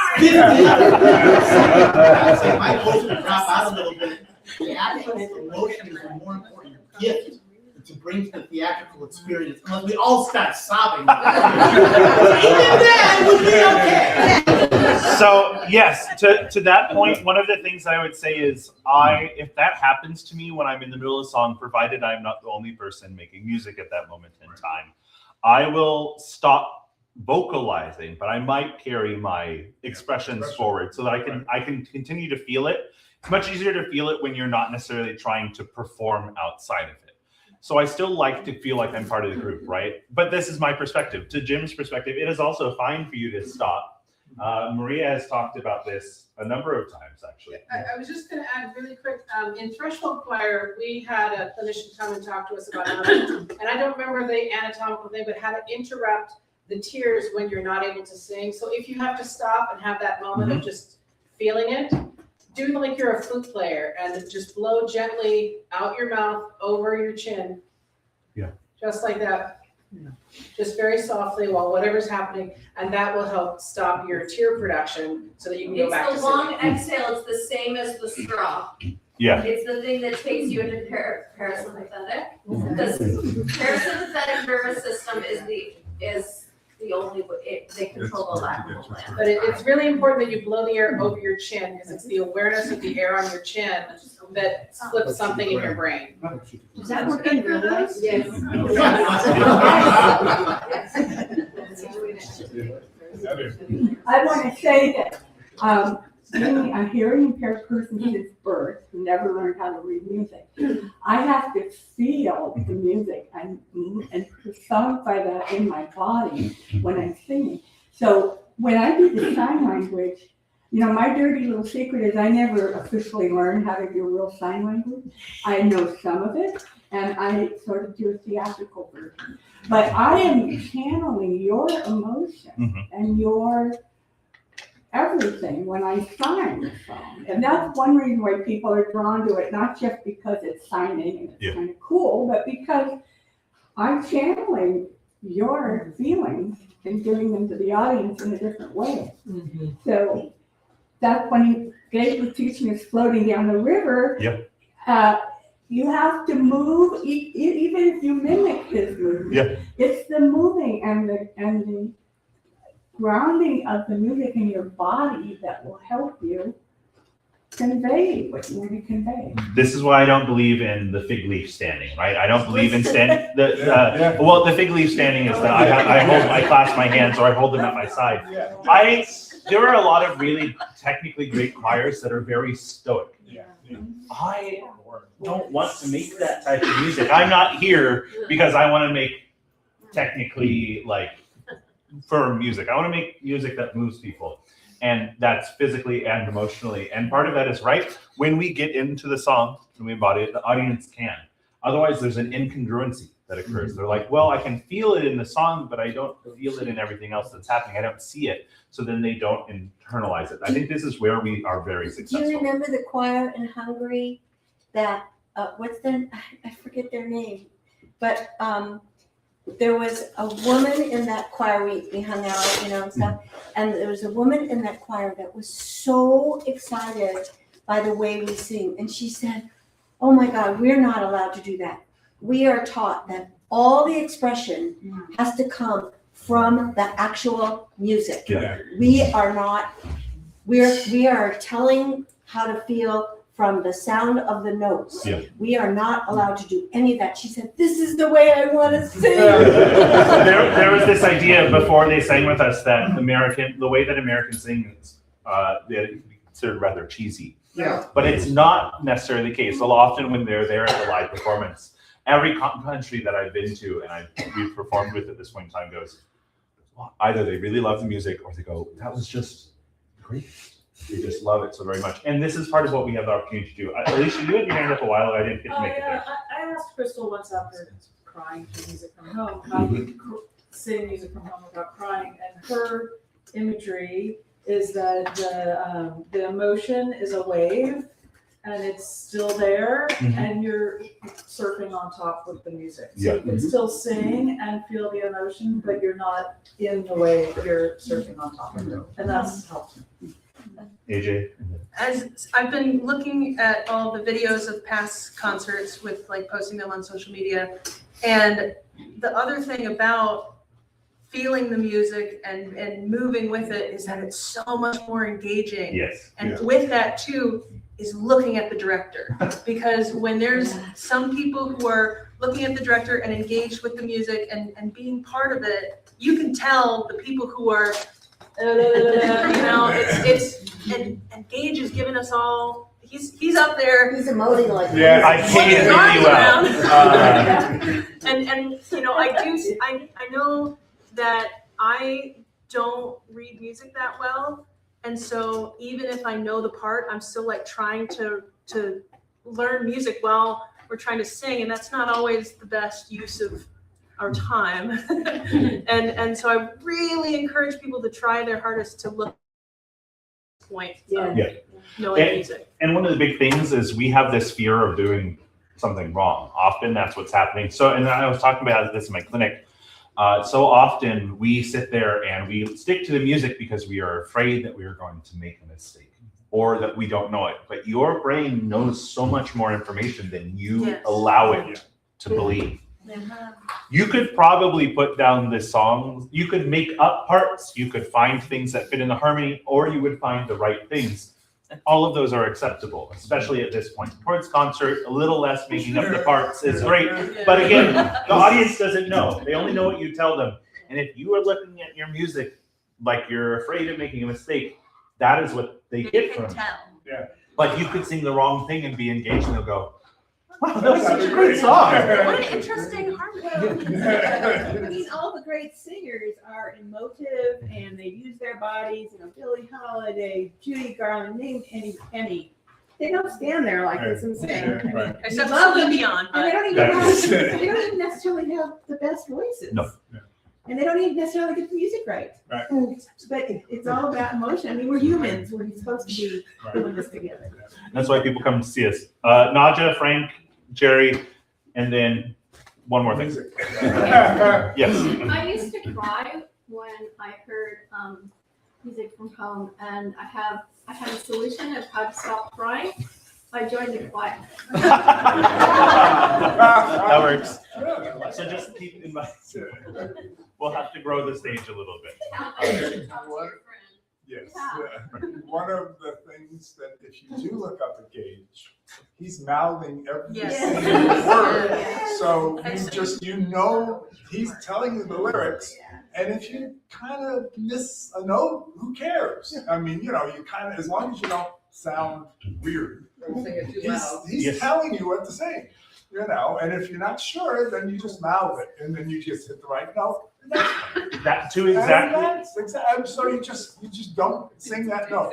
So my voice will drop out a little bit The actual emotion is a more important gift to bring to the theatrical experience, unless we all start sobbing. Even then, we'll be okay. So yes, to that point, one of the things I would say is if that happens to me when I'm in the middle of a song, provided I'm not the only person making music at that moment in time, I will stop vocalizing, but I might carry my expressions forward so that I can continue to feel it. It's much easier to feel it when you're not necessarily trying to perform outside of it. So I still like to feel like I'm part of the group, right? But this is my perspective. To Jim's perspective, it is also fine for you to stop. Maria has talked about this a number of times, actually. I was just going to add really quick. In Threshold Choir, we had a clinician come and talk to us about and I don't remember the anatomical thing, but how to interrupt the tears when you're not able to sing. So if you have to stop and have that moment of just feeling it, do like you're a flute player and just blow gently out your mouth over your chin. Yeah. Just like that. Yeah. Just very softly while whatever's happening, and that will help stop your tear production so that you can go back to It's the long exhale. It's the same as the straw. Yeah. It's the thing that takes you into parasympathetic. Because parasympathetic nervous system is the only way they control the lateral gland. But it's really important that you blow the air over your chin because it's the awareness of the air on your chin that flips something in your brain. Is that working for us? Yes. I want to say that being a hearing impaired person since birth, who never learned how to read music, I have to feel the music and personify that in my body when I'm singing. So when I do the sign language, my dirty little secret is I never officially learned how to do real sign language. I know some of it, and I sort of do a theatrical version. But I am channeling your emotion and your everything when I sign the song. And that's one reason why people are drawn to it, not just because it's signing and it's kind of cool, but because I'm channeling your feelings and giving them to the audience in a different way. So that's when Gabe was teaching us floating down the river. You have to move, even if you mimic his movement. It's the moving and the grounding of the music in your body that will help you convey what you want to convey. This is why I don't believe in the fig leaf standing, right? I don't believe in standing. Well, the fig leaf standing is that I clasp my hands or I hold them at my side. There are a lot of really technically great choirs that are very stoic. I don't want to make that type of music. I'm not here because I want to make technically firm music. I want to make music that moves people, and that's physically and emotionally. And part of that is when we get into the song and we embody it, the audience can. Otherwise, there's an incongruency that occurs. They're like, well, I can feel it in the song, but I don't feel it in everything else that's happening. I don't see it. So then they don't internalize it. I think this is where we are very successful. Do you remember the choir in Hungary that, I forget their name, but there was a woman in that choir, we hung out, and stuff, and there was a woman in that choir that was so excited by the way we sing. And she said, oh my God, we're not allowed to do that. We are taught that all the expression has to come from the actual music. We are not, we are telling how to feel from the sound of the notes. We are not allowed to do any of that. She said, this is the way I want to sing. There was this idea before they sang with us that the way that Americans sing is considered rather cheesy. But it's not necessarily the case. So often when they're there at the live performance, every country that I've been to and we've performed with at this point in time goes, either they really love the music or they go, that was just great. They just love it so very much. And this is part of what we have the opportunity to do. Alicia, you had your hand up a while ago. I didn't get to make it there. I asked Crystal once after crying to music from home, how do you sing music from home without crying? And her imagery is that the emotion is a wave and it's still there and you're surfing on top with the music. So you can still sing and feel the emotion, but you're not in the wave, you're surfing on top of it. And that's helpful. AJ? as I've been looking at all the videos of past concerts with like posting them on social media, and the other thing about feeling the music and moving with it is that it's so much more engaging. Yes. And with that too is looking at the director, because when there's some people who are looking at the director and engaged with the music and being part of it, you can tell the people who are and Gage has given us all, he's up there. He's emoting like. Yeah, I can't hear you out. And I know that I don't read music that well. And so even if I know the part, I'm still like trying to learn music while we're trying to sing. And that's not always the best use of our time. and so I really encourage people to try their hardest to look at this point. Knowing music. And one of the big things is we have this fear of doing something wrong. Often that's what's happening. So, and I was talking about this in my clinic. So often we sit there and we stick to the music because we are afraid that we are going to make a mistake or that we don't know it. But your brain knows so much more information than you allow it to believe. You could probably put down this song, you could make up parts, you could find things that fit in the harmony, or you would find the right things. And all of those are acceptable, especially at this point. Towards concert, a little less making up the parts is great. But again, the audience doesn't know. They only know what you tell them. And if you are looking at your music like you're afraid of making a mistake, that is what they get from it. Like you could sing the wrong thing and be engaged and they'll go, wow, that was such a great song. What an interesting harmony. I mean, all the great singers are emotive and they use their bodies. You know, Billie Holiday, Judy Garland, name any. They don't stand there like this and sing. Except Celine Dion. And they don't even necessarily have the best voices. No. And they don't even necessarily get the music right. But it's all about emotion. I mean, we're humans. We're supposed to be doing this together. That's why people come to see us. Naja, Frank, Jerry, and then one more thing. Yes. I used to cry when I heard music from home, and I had a solution of how to stop crying. I joined the choir. That works. So just keep in mind, we'll have to grow the stage a little bit. Yes. One of the things that if you do look up at Gage, he's mouthing every single word. So you know he's telling you the lyrics. And if you kind of miss a note, who cares? I mean, you kind of, as long as you don't sound weird. He's telling you what to say, and if you're not sure, then you just mouth it, and then you just hit the right note. That too exactly. So you just don't sing that note.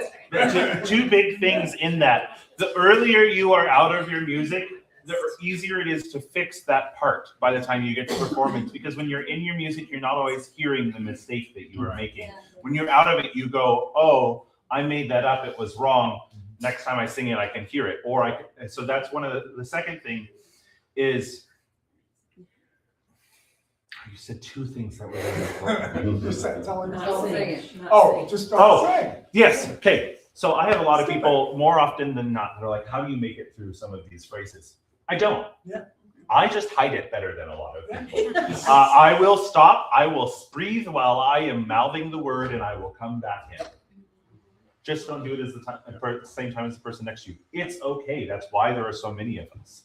Two big things in that. The earlier you are out of your music, the easier it is to fix that part by the time you get to performance. Because when you're in your music, you're not always hearing the mistake that you were making. When you're out of it, you go, oh, I made that up. It was wrong. Next time I sing it, I can hear it. So that's one of the second thing is, you said two things that were really important. Just don't say. Yes. Okay. So I have a lot of people more often than not that are like, how do you make it through some of these phrases? I don't. Yeah. I just hide it better than a lot of people. I will stop. I will breathe while I am mouthing the word, and I will come back in. Just don't do it at the same time as the person next to you. It's okay. That's why there are so many of us.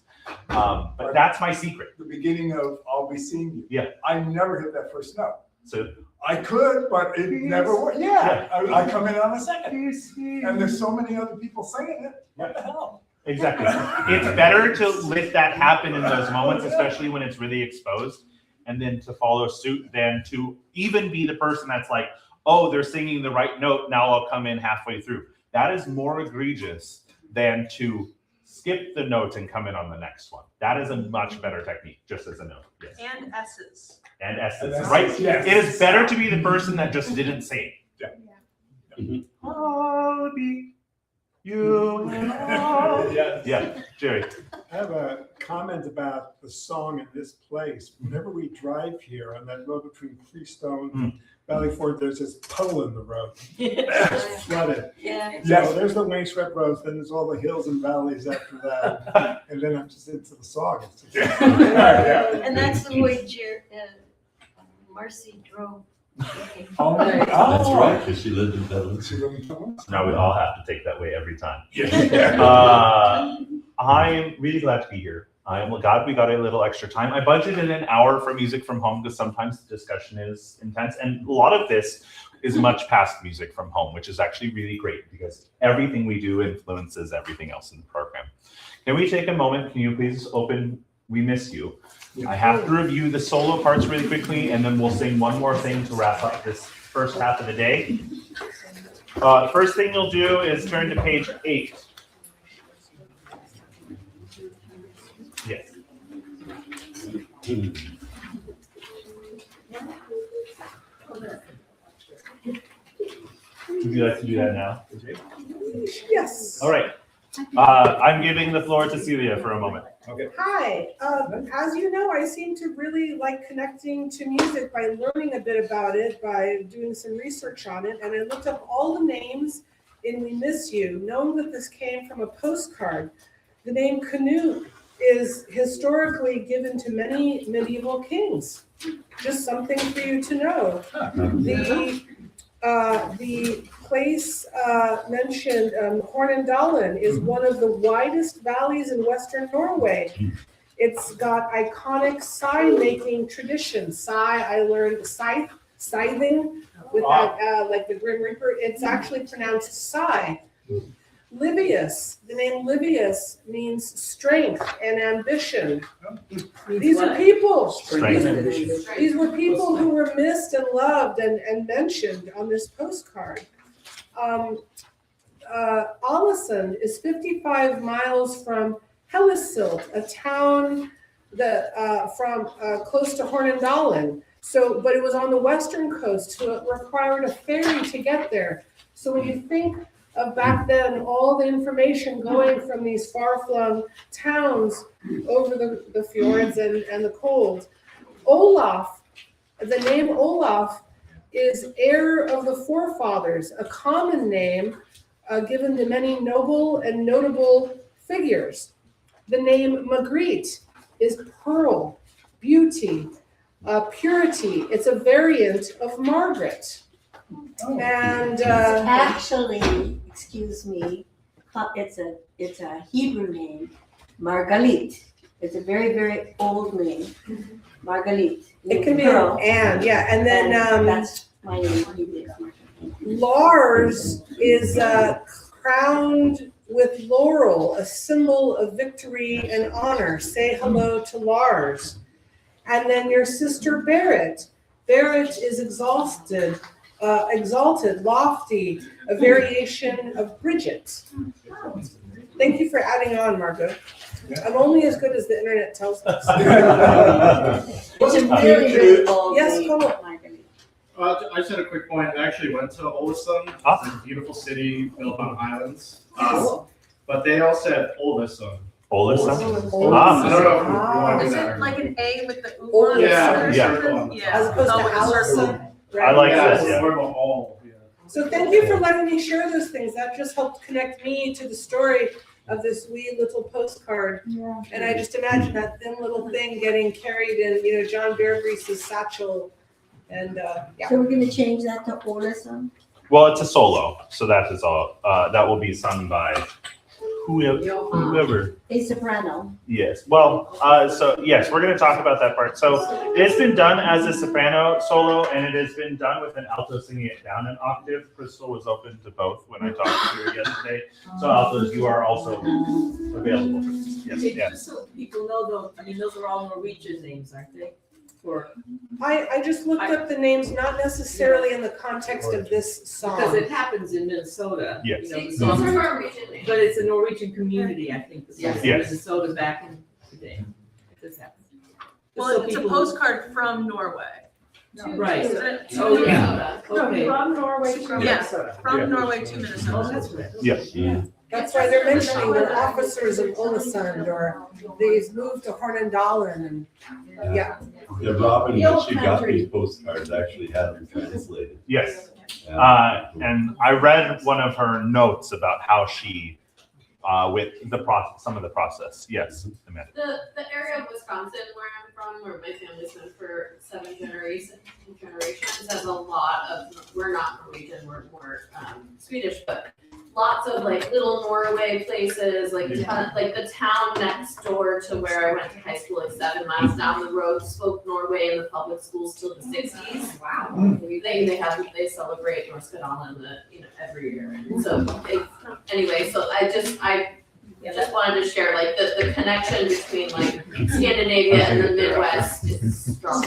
But that's my secret. The beginning of I'll Be Seeing You. Yeah. I never hit that first note. So I could, but it never worked. Yeah. I come in on a second. And there's so many other people singing it. What the hell? Exactly. It's better to let that happen in those moments, especially when it's really exposed, and then to follow suit than to even be the person that's like, oh, they're singing the right note, now I'll come in halfway through. That is more egregious than to skip the note and come in on the next one. That is a much better technique, just as a note. Yes. And S's. And S's, right? Yes. It is better to be the person that just didn't say it. Yeah. I'll be you and all. Yes. Yeah, Jerry. I have a comment about the song in this place. Whenever we drive here on that road between Freestone and Valley Ford, there's this puddle in the road. It's flooded. Yeah. So there's the windswept roads, then there's all the hills and valleys after that. And then I'm just into the song. It's just- And that's the way Marcy drove. Oh, That's right, because she lived in Dublin. Now we all have to take that way every time. Yeah. I'm really glad to be here. I'm glad we got a little extra time. I budgeted an hour for music from home because sometimes the discussion is intense. And a lot of this is much past music from home, which is actually really great because everything we do influences everything else in the program. Can we take a moment? Can you please open We Miss You? I have to review the solo parts really quickly, and then we'll sing one more thing to wrap up this first half of the day. First thing you'll do is turn to page 8. Yes. Would you like to do that now? Yes. All right. I'm giving the floor to Celia for a moment. Okay. Hi, as you know, I seem to really like connecting to music by learning a bit about it, by doing some research on it, and I looked up all the names in We Miss You, knowing that this came from a postcard. The name Canute is historically given to many medieval kings. Just something for you to know. The place mentioned, Hornindalen, is one of the widest valleys in Western Norway. It's got iconic sign-making traditions. I learned scything with that, like the Grim Reaper. It's actually pronounced sigh. Livius, the name Livius means strength and ambition. These are people. These were people who were missed and loved and mentioned on this postcard. Ålesund is 55 miles from Hellesild, a town that from close to Hornindalen. So, but it was on the western coast, so it required a ferry to get there. So when you think of back then, all the information going from these far-flung towns over the fjords and the cold. Olaf, the name Olaf is heir of the forefathers, a common name given to many noble and notable figures. The name Margrethe is pearl, beauty, purity. It's a variant of Margaret. And Actually, excuse me, it's a Hebrew name, Margalit. It's a very, very old name, Margalit. it can be an and, yeah, and then That's my name, Hebrew. Lars is crowned with laurel, a symbol of victory and honor. Say hello to Lars. And then your sister Berit. Berit is exalted, lofty, a variation of Bridget. Thank you for adding on, Margot. I'm only as good as the internet tells us. It's a really, really old Yes, name. come on. I just had a quick point. I actually went to Ålesund. It's a beautiful city built on islands. But they all said Ålesund. Ålesund? I don't know if you want to Is do that. it like an A with the Ålesund. umlaut? Yeah, yeah. Yeah. As opposed to Oh, it's Allison. circle. I like Yeah, this, it's yeah. more of a all. Yeah. So thank you for letting me share those things. That just helped connect me to the story of this wee little postcard. Yeah. And I just imagine that thin little thing getting carried in, John Beargrease's satchel. And yeah. So we're gonna change that to Ålesund? Well, it's a solo, so that is all. That will be sung by whoever. A soprano. Yes. Well, so yes, we're going to talk about that part. So it's been done as a soprano solo, and it has been done with an alto singing it down an octave. Crystal was open to both when I talked to her yesterday. So altos, you are also available for this. Yes. Okay, Yes. just so people know though, I mean, those are all Norwegian names, aren't they? Or, I just looked up the names, not necessarily in the context of this song. because it happens in Minnesota. Yes. The So it's songs- a Norwegian name. But it's a Norwegian community, I think, the songs in Yes. Minnesota back in the day. This happened. Well, So it's a people- postcard from Norway. Right. Isn't it? To Oh, yeah. Minnesota. Okay. From Norway to Yeah. Minnesota. From Norway to Oh, Minnesota. that's right. Yes. That's why they're mentioning their officers in Olesund, or they've moved to Hornindalen, and yeah. Yeah, Robin, The when old she got country. these postcards, actually had them translated. Yes. And I read one of her notes about how she, with the process, some of the process. Yes, Amanda. The area of Wisconsin where I'm from, where my family's been for 7 generations, has a lot of, we're not Norwegian, we're Swedish, but lots of like little Norway places, like the town next door to where I went to high school, like 7 miles down the road, spoke Norway in the public schools till the 60s. Wow. They celebrate Norskadalen every year. And so anyway, so I just wanted to share like the connection between like Scandinavia and the Midwest is strong.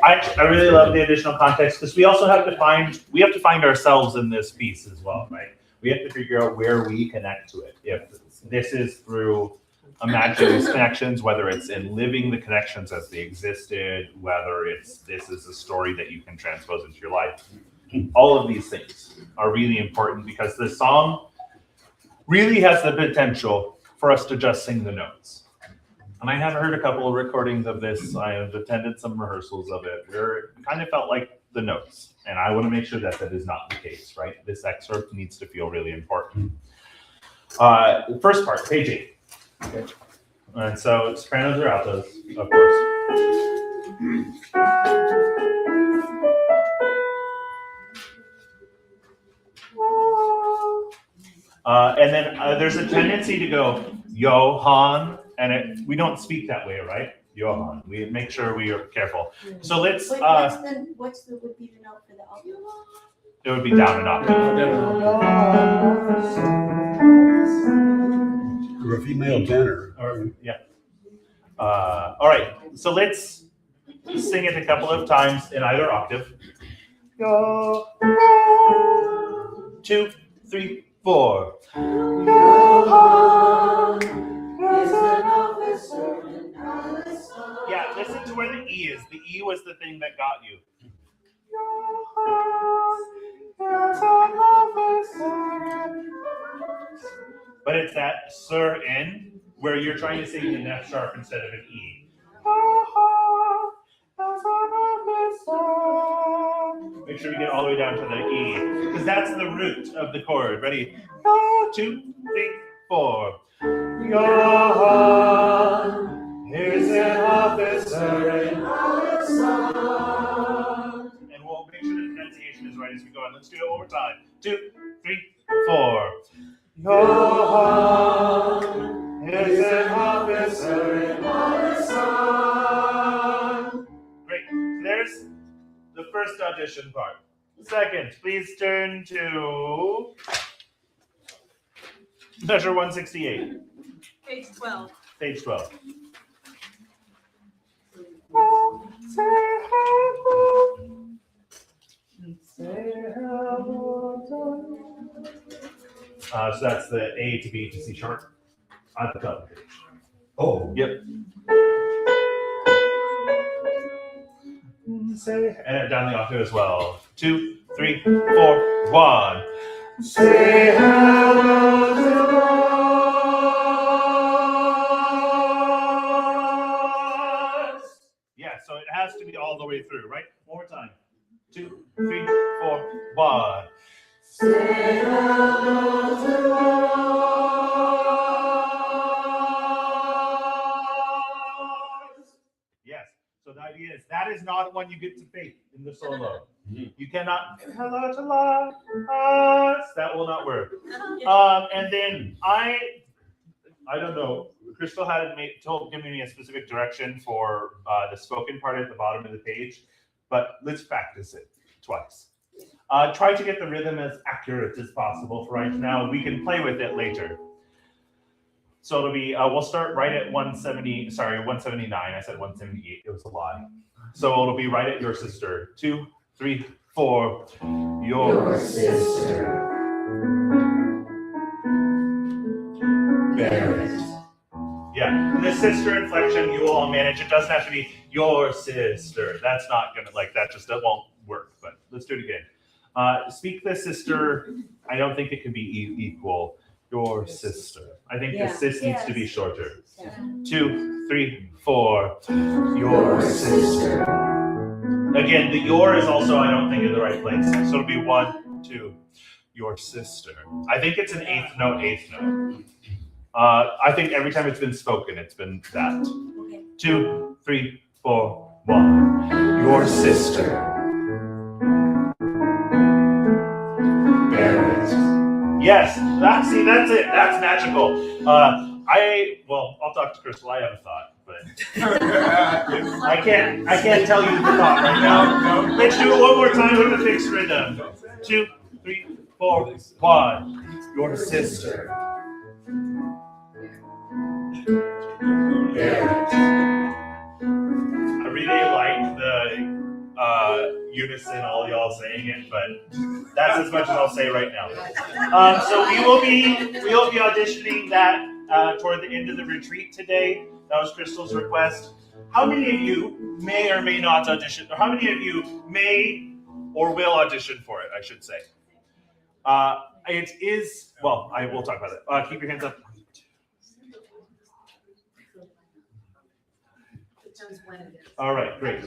I really love the additional context because we also have to find ourselves in this piece as well, right? We have to figure out where we connect to it. If this is through imagining these connections, whether it's in living the connections as they existed, whether this is a story that you can transpose into your life. All of these things are really important because the song really has the potential for us to just sing the notes. And I have heard a couple of recordings of this. I have attended some rehearsals of it where it kind of felt like the notes. And I want to make sure that that is not the case, right? This excerpt needs to feel really important. The first part, page 8. Okay. And so sopranos or altos, of course. And then there's a tendency to go Johann, and we don't speak that way, right? Johann. We make sure we are careful. So let's. Would be the note for the alto? It would be down an octave. For a female tenor. Or, yeah. All right. So let's sing it a couple of times in either octave. 2, 3, 4. Yeah, listen to where the E is. The E was the thing that got you. But it's that sir end where you're trying to sing an F sharp instead of an E. Make sure we get all the way down to the E, because that's the root of the chord. Ready? 2, 3, 4. Johann is an officer in our song. And we'll make sure the pronunciation is right as we go on. Let's do it one more time. 2, 3, 4. Johann is an officer in our song. Great. There's the first audition part. Second, please turn to measure 168. Page 12. Page 12. So that's the A to B to C sharp at the top of the page. Oh. Yep. And down the octave as well. 2, 3, 4, 1. Say hello to us. Yeah, so it has to be all the way through, right? One more time. 2, 3, 4, 1. Say hello to us. Yes. So the idea is that is not one you get to fake in the solo. You cannot hello to love us. That will not work. And then I don't know. Crystal had given me a specific direction for the spoken part at the bottom of the page, but let's practice it twice. Try to get the rhythm as accurate as possible for right now. We can play with it later. So it'll be, we'll start right at 179. I said 178. It was a lie. So it'll be right at your sister. 2, 3, 4. Your sister. Barrett. Yeah, the sister inflection you will all manage. It doesn't have to be your sister. That's not gonna, that just won't work. But let's do it again. Speak the sister. I don't think it could be equal. Your sister. I think the sis needs to be shorter. 2, 3, 4. Your sister. Again, the your is also, I don't think, in the right place. So it'll be 1, 2. Your sister. I think it's an eighth note. I think every time it's been spoken, it's been that. 2, 3, 4, 1. Your sister. Yes, that's it. That's magical. I'll talk to Crystal. I have a thought, but I can't tell you the thought right now. Let's do it one more time with the fixed rhythm. 2, 3, 4, 1. Your sister. I really like the unison, all y'all saying it, but that's as much as I'll say right now. So we will be auditioning that toward the end of the retreat today. That was Crystal's request. How many of you may or may not audition, or how many of you may or will audition for it, I should say? It is, well, I will talk about it. Keep your hands up. All right, great.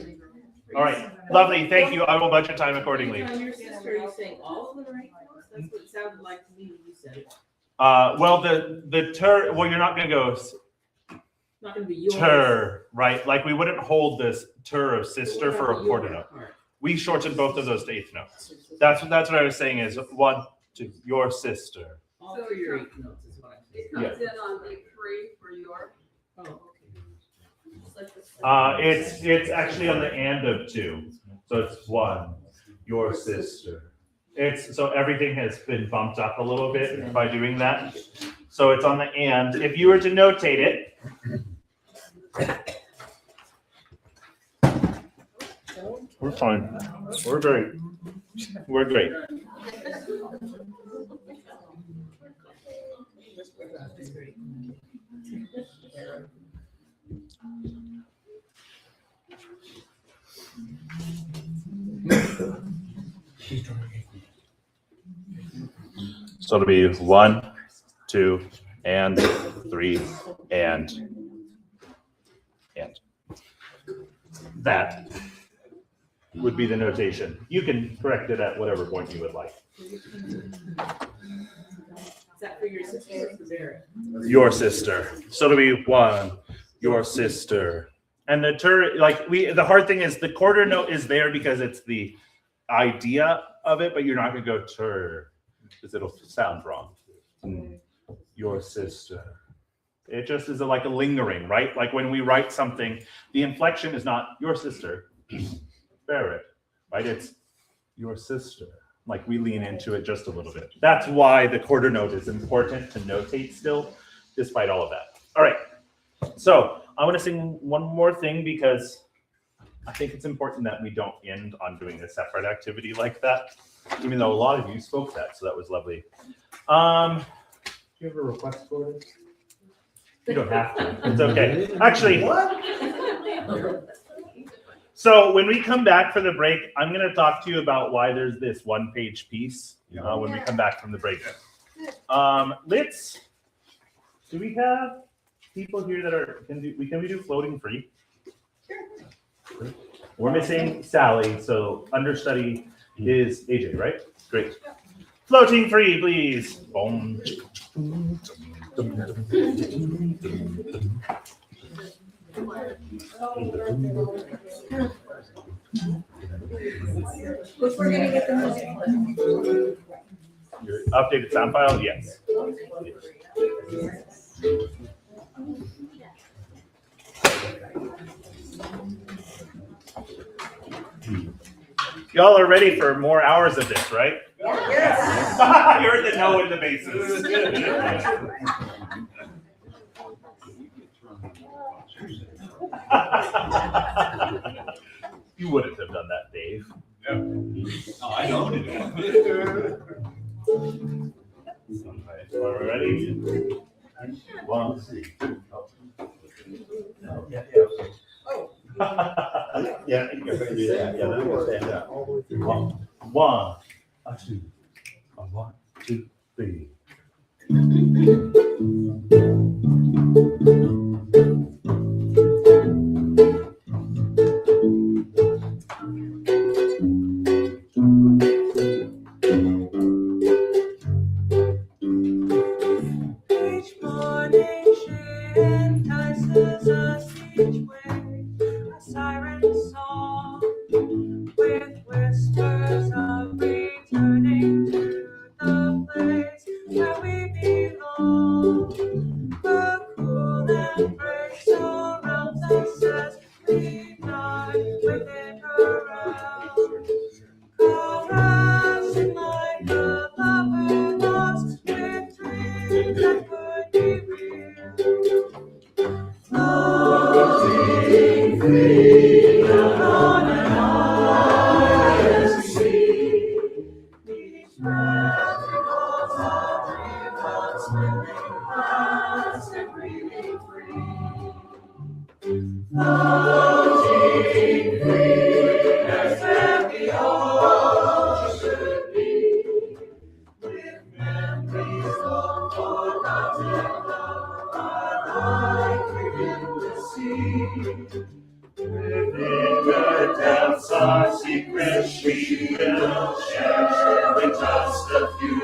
All right, lovely, thank you. I will budget time accordingly. On your sister, are you saying all of them right? That's what it sounded like to me when you said it. Well, you're not going to go Not going to be yours. right? Like we wouldn't hold this of sister for a quarter note. We shortened both of those to eighth notes. That's what I was saying is 1, 2, your sister. All for your eighth notes is what I'm saying. It comes in on the 3 for your. Oh. It's actually on the and of 2. So it's 1, your sister. So everything has been bumped up a little bit by doing that. So it's on the and. If you were to notate it, we're fine. We're great. So it'll be 1, 2, and 3, and that would be the notation. You can correct it at whatever point you would like. Is that for your sister or for Barrett? Your sister. So it'll be 1, your sister. And the hard thing is the quarter note is there because it's the idea of it, but you're not going to go tur because it'll sound wrong. Your sister. It just is like a lingering, right? Like when we write something, the inflection is not your sister, Barrett, right? It's your sister. Like we lean into it just a little bit. That's why the quarter note is important to notate still, despite all of that. All right. So I want to sing one more thing because I think it's important that we don't end on doing a separate activity like that, even though a lot of you spoke that, so that was lovely. Do you have a request for this? You don't have to. It's okay. Actually, so when we come back for the break, I'm going to talk to you about why there's this one-page piece when we come back from the break. Do we have people here that can we do floating free? Sure. We're missing Sally, so understudy is AJ, right? Great. Floating free, please. Boom. Before gonna get the music. Your updated sound file? Yes. Y'all are ready for more hours of this, right? Yes. You're the no in the bases. You wouldn't have done that, Dave. No, I know. Alright, are we ready? 1, 2. Yeah, you can do that. Yeah, that will stand up. 1, A 2, a 1, 2, 3. Each morning she entices us each way, a siren song with whispers of returning to the place where we belong. The cool embrace surrounds us as we die within her realm. Caressing like a lover lost with dreams that could be real. Floating free on an island sea. Each breath recalls our dream of swimming fast and breathing free. Floating free as where we all should be, with memories long forgotten of our life within the sea. Within the depths our secrets we will share with just a few.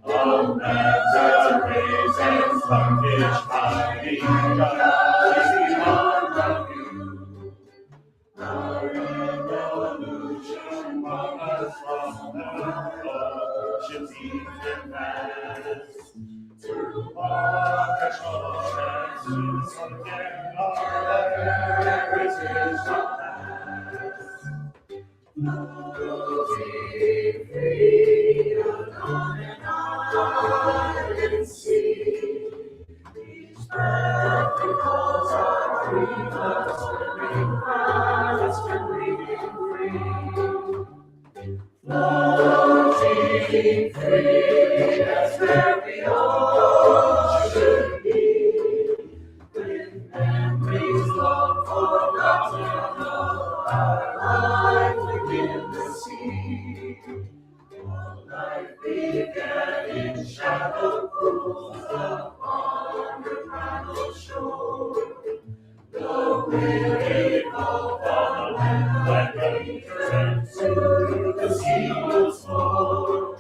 Of manta rays and starfish hiding beyond the view. Our evolution brought us from the ocean's deep and vast to walk ashore and soon forget our heritage of past. Floating free on an island sea. Each breath recalls our dream of swimming fast and breathing free. Floating free, that's where we all should be. With memories long forgotten of our life within the sea. All life began in shadowed pools upon the paddle shore. The wind evolved on the land like returned to the sea once more.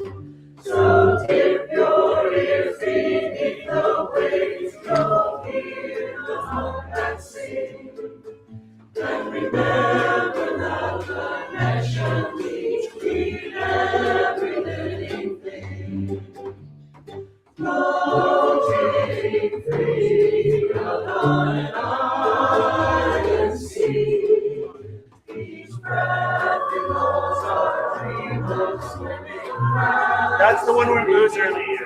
So dip your ears beneath the waves, you'll hear the hum and sing. And remember that the connection between every living thing. Floating free on an island sea. Each breath recalls our dream of swimming fast. That's the one where moves earlier.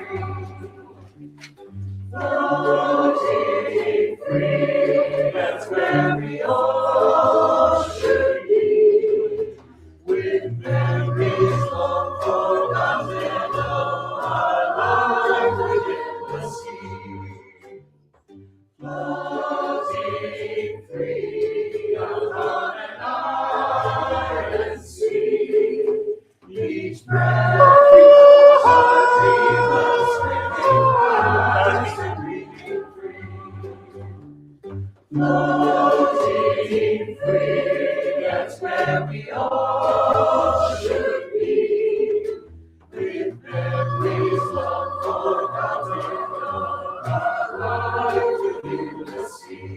Floating free, that's where we all should be. With memories long forgotten of our life within the sea. Floating free on an island sea. Each breath recalls our dream of swimming fast and breathing free. Floating free, that's where we all should be. With memories long forgotten of our life within the sea.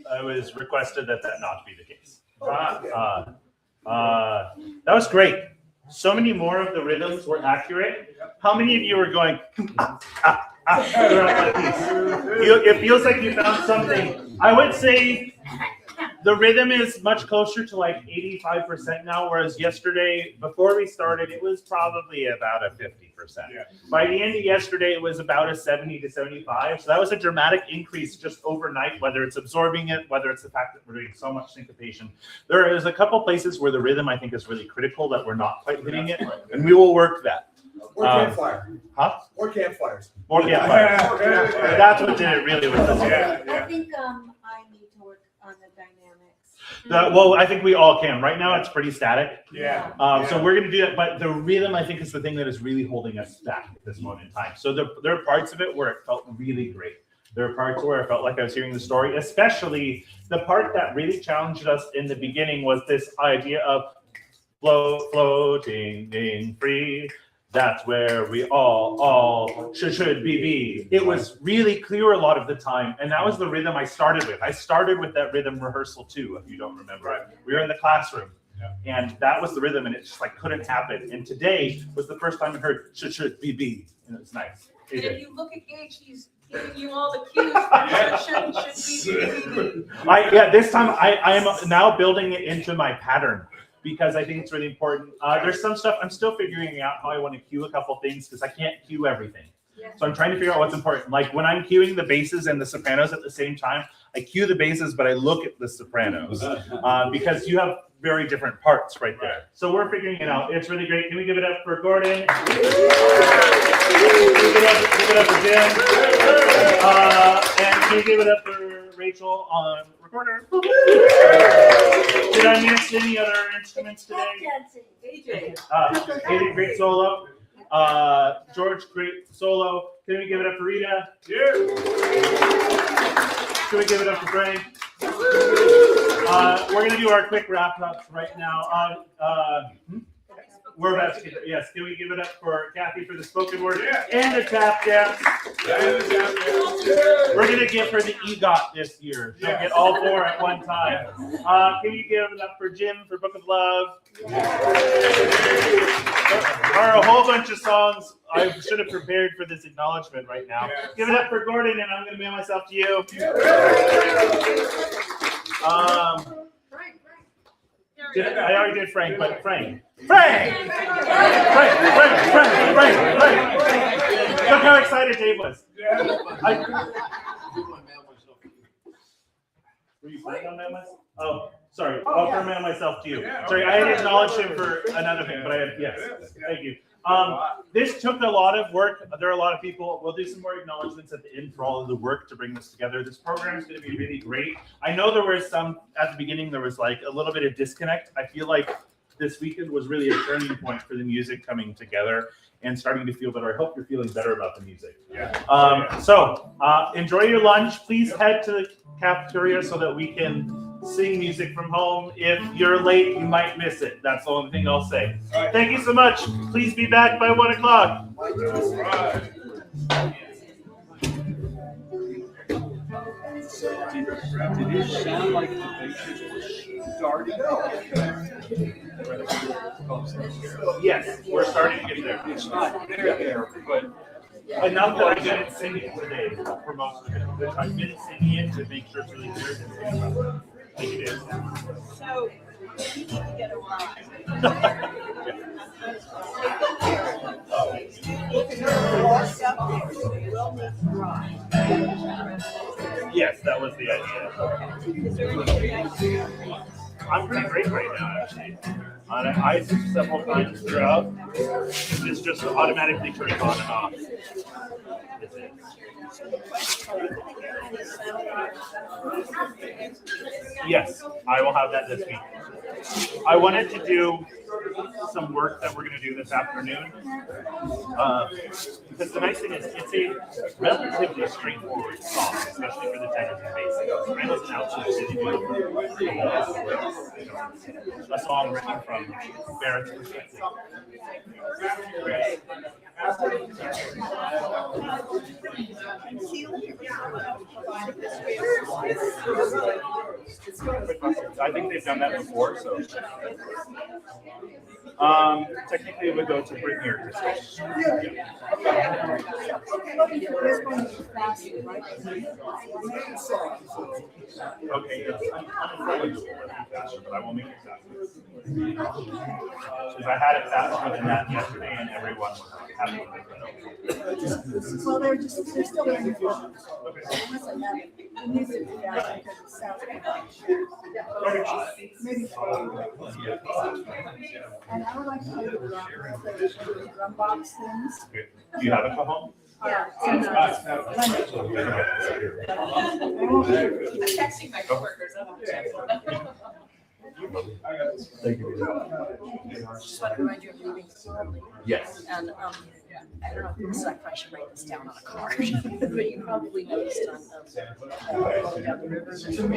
I was requested that not be the case. That was great. So many more of the rhythms were accurate. How many of you were going throughout the piece? It feels like you found something. I would say The rhythm is much closer to like 85% now, whereas yesterday, before we started, it was probably about a 50%. Yeah. By the end of yesterday, it was about a 70 to 75. So that was a dramatic increase just overnight, whether it's absorbing it, whether it's the fact that we're doing so much syncopation. There is a couple places where the rhythm, I think, is really critical that we're not quite hitting it, and we will work that. Or campfire. Huh? Or campfires. More campfires. That's what did it really with this. I think I need to work on the dynamics. Well, I think we all can. Right now, it's pretty static. Yeah. So we're going to do that. But the rhythm, I think, is the thing that is really holding us back at this moment in time. So there are parts of it where it felt really great. There are parts where I felt like I was hearing the story, especially the part that really challenged us in the beginning was this idea of floating free. That's where we all should be. It was really clear a lot of the time, and that was the rhythm I started with. I started with that rhythm rehearsal too, if you don't remember. Right. We were in the classroom, and that was the rhythm, and it just like couldn't happen. And today was the first time I heard should be, and it was nice. And if you look at Gage, he's giving you all the cues for should be. This time I am now building it into my pattern, because I think it's really important. There's some stuff I'm still figuring out how I want to cue a couple things because I can't cue everything. So I'm trying to figure out what's important. Like when I'm cueing the basses and the sopranos at the same time, I cue the basses, but I look at the sopranos because you have very different parts right there. So we're figuring it out. It's really great. Can we give it up for Gordon? Give it up for Jim. And can we give it up for Rachel on recorder? Did I miss any other instruments today? AJ. AJ, great solo. George, great solo. Can we give it up for Rita? Yeah. Can we give it up for Frank? We're gonna do our quick wrap ups right now. We're about to get there. Yes, can we give it up for Kathy for the spoken word and the tap dance? We're gonna give her the EGOT this year. She'll get all four at one time. Can you give it up for Jim for Book of Love? There are a whole bunch of songs I should have prepared for this acknowledgement right now. Give it up for Gordon, and I'm gonna mail myself to you. I already did Frank, but Frank. Frank! Look how excited Dave was. Were you planning on that myself? Oh, sorry. I'll mail myself to you. Sorry, I had acknowledged him for another thing, but I had, yes. Thank you. This took a lot of work. There are a lot of people. We'll do some more acknowledgements at the end for all of the work to bring this together. This program is going to be really great. I know there was some, at the beginning, there was like a little bit of disconnect. I feel like this weekend was really a turning point for the music coming together and starting to feel better. I hope you're feeling better about the music. So enjoy your lunch. Please head to the cafeteria so that we can sing music from home. If you're late, you might miss it. That's the only thing I'll say. Thank you so much. Please be back by 1 o'clock. Did it sound like the basis was starting? Yes, we're starting to get there. It's not there, but enough that I didn't sing it today for most of it. But I've been singing it to make sure it's really clear. Thank you, Dave. So, you need to get a ride. Yes, that was the idea. I'm pretty great right now, actually. I switched several times throughout. It's just automatically turning on and off. Yes, I will have that this week. I wanted to do some work that we're going to do this afternoon. Because the nice thing is, it's a relatively straightforward song, especially for the tenors and bass. Randall's an absolute city a song written from Barrett's perspective. I think they've done that before, so. Technically, it would go to Brittany or Crystal. Okay, yes, I'm willing to make it faster, but I will make it faster. Because I had it faster than that yesterday, and everyone was happy with it. Well, they're still in the phone. Unless I have it. The music is bad because it sounds maybe. And I would like to play the drum box things. Do you have a cajon? Yeah. I'm texting my coworkers. Thank you. Just want to remind you of leaving early. Yes. And I don't know if this is, I probably should write this down on a card, but you probably noticed on down the river. There's a big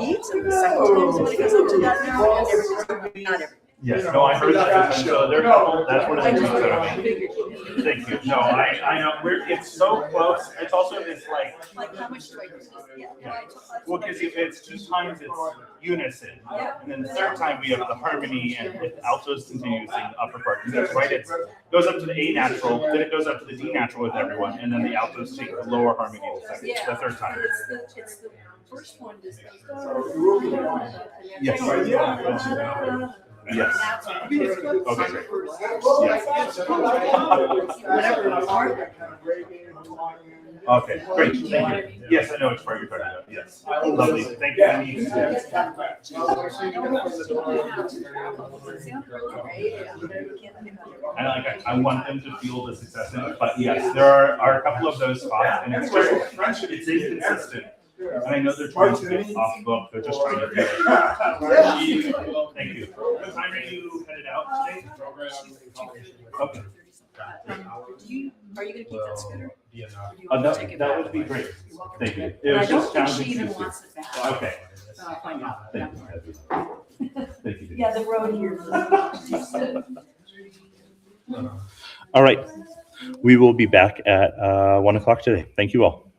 reeds, and the second time somebody goes up to that now, and everything's not everything. Yes, no, I heard that. So they're couple, that's one of the things that I made. Thank you. No, I know, it's so close. It's also, it's like, how much do I use? yeah. Well, because it's 2 times it's unison. And then the third time we have the harmony and with altos continuing the upper part. That's right. It goes up to the A natural, then it goes up to the D natural with everyone, and then the altos take the lower harmony the third time. It's the first one, just. Yes. Yes. Okay, great. Yes. Okay, great. Thank you. Yes, I know which part you're talking about. Yes. Lovely. Thank you. I want them to feel the success in it, but yes, there are a couple of those spots, and it's inconsistent. And I know they're trying to get off book, they're just trying to do it. Thank you. What time are you headed out today? Okay. Are you gonna keep that scooter? That would be great. Thank you. It I was don't just think challenging. she even wants it back. Okay. I'll find out. Thank you. Thank you. Yeah, the road here. All right. We will be back at 1 o'clock today. Thank you all.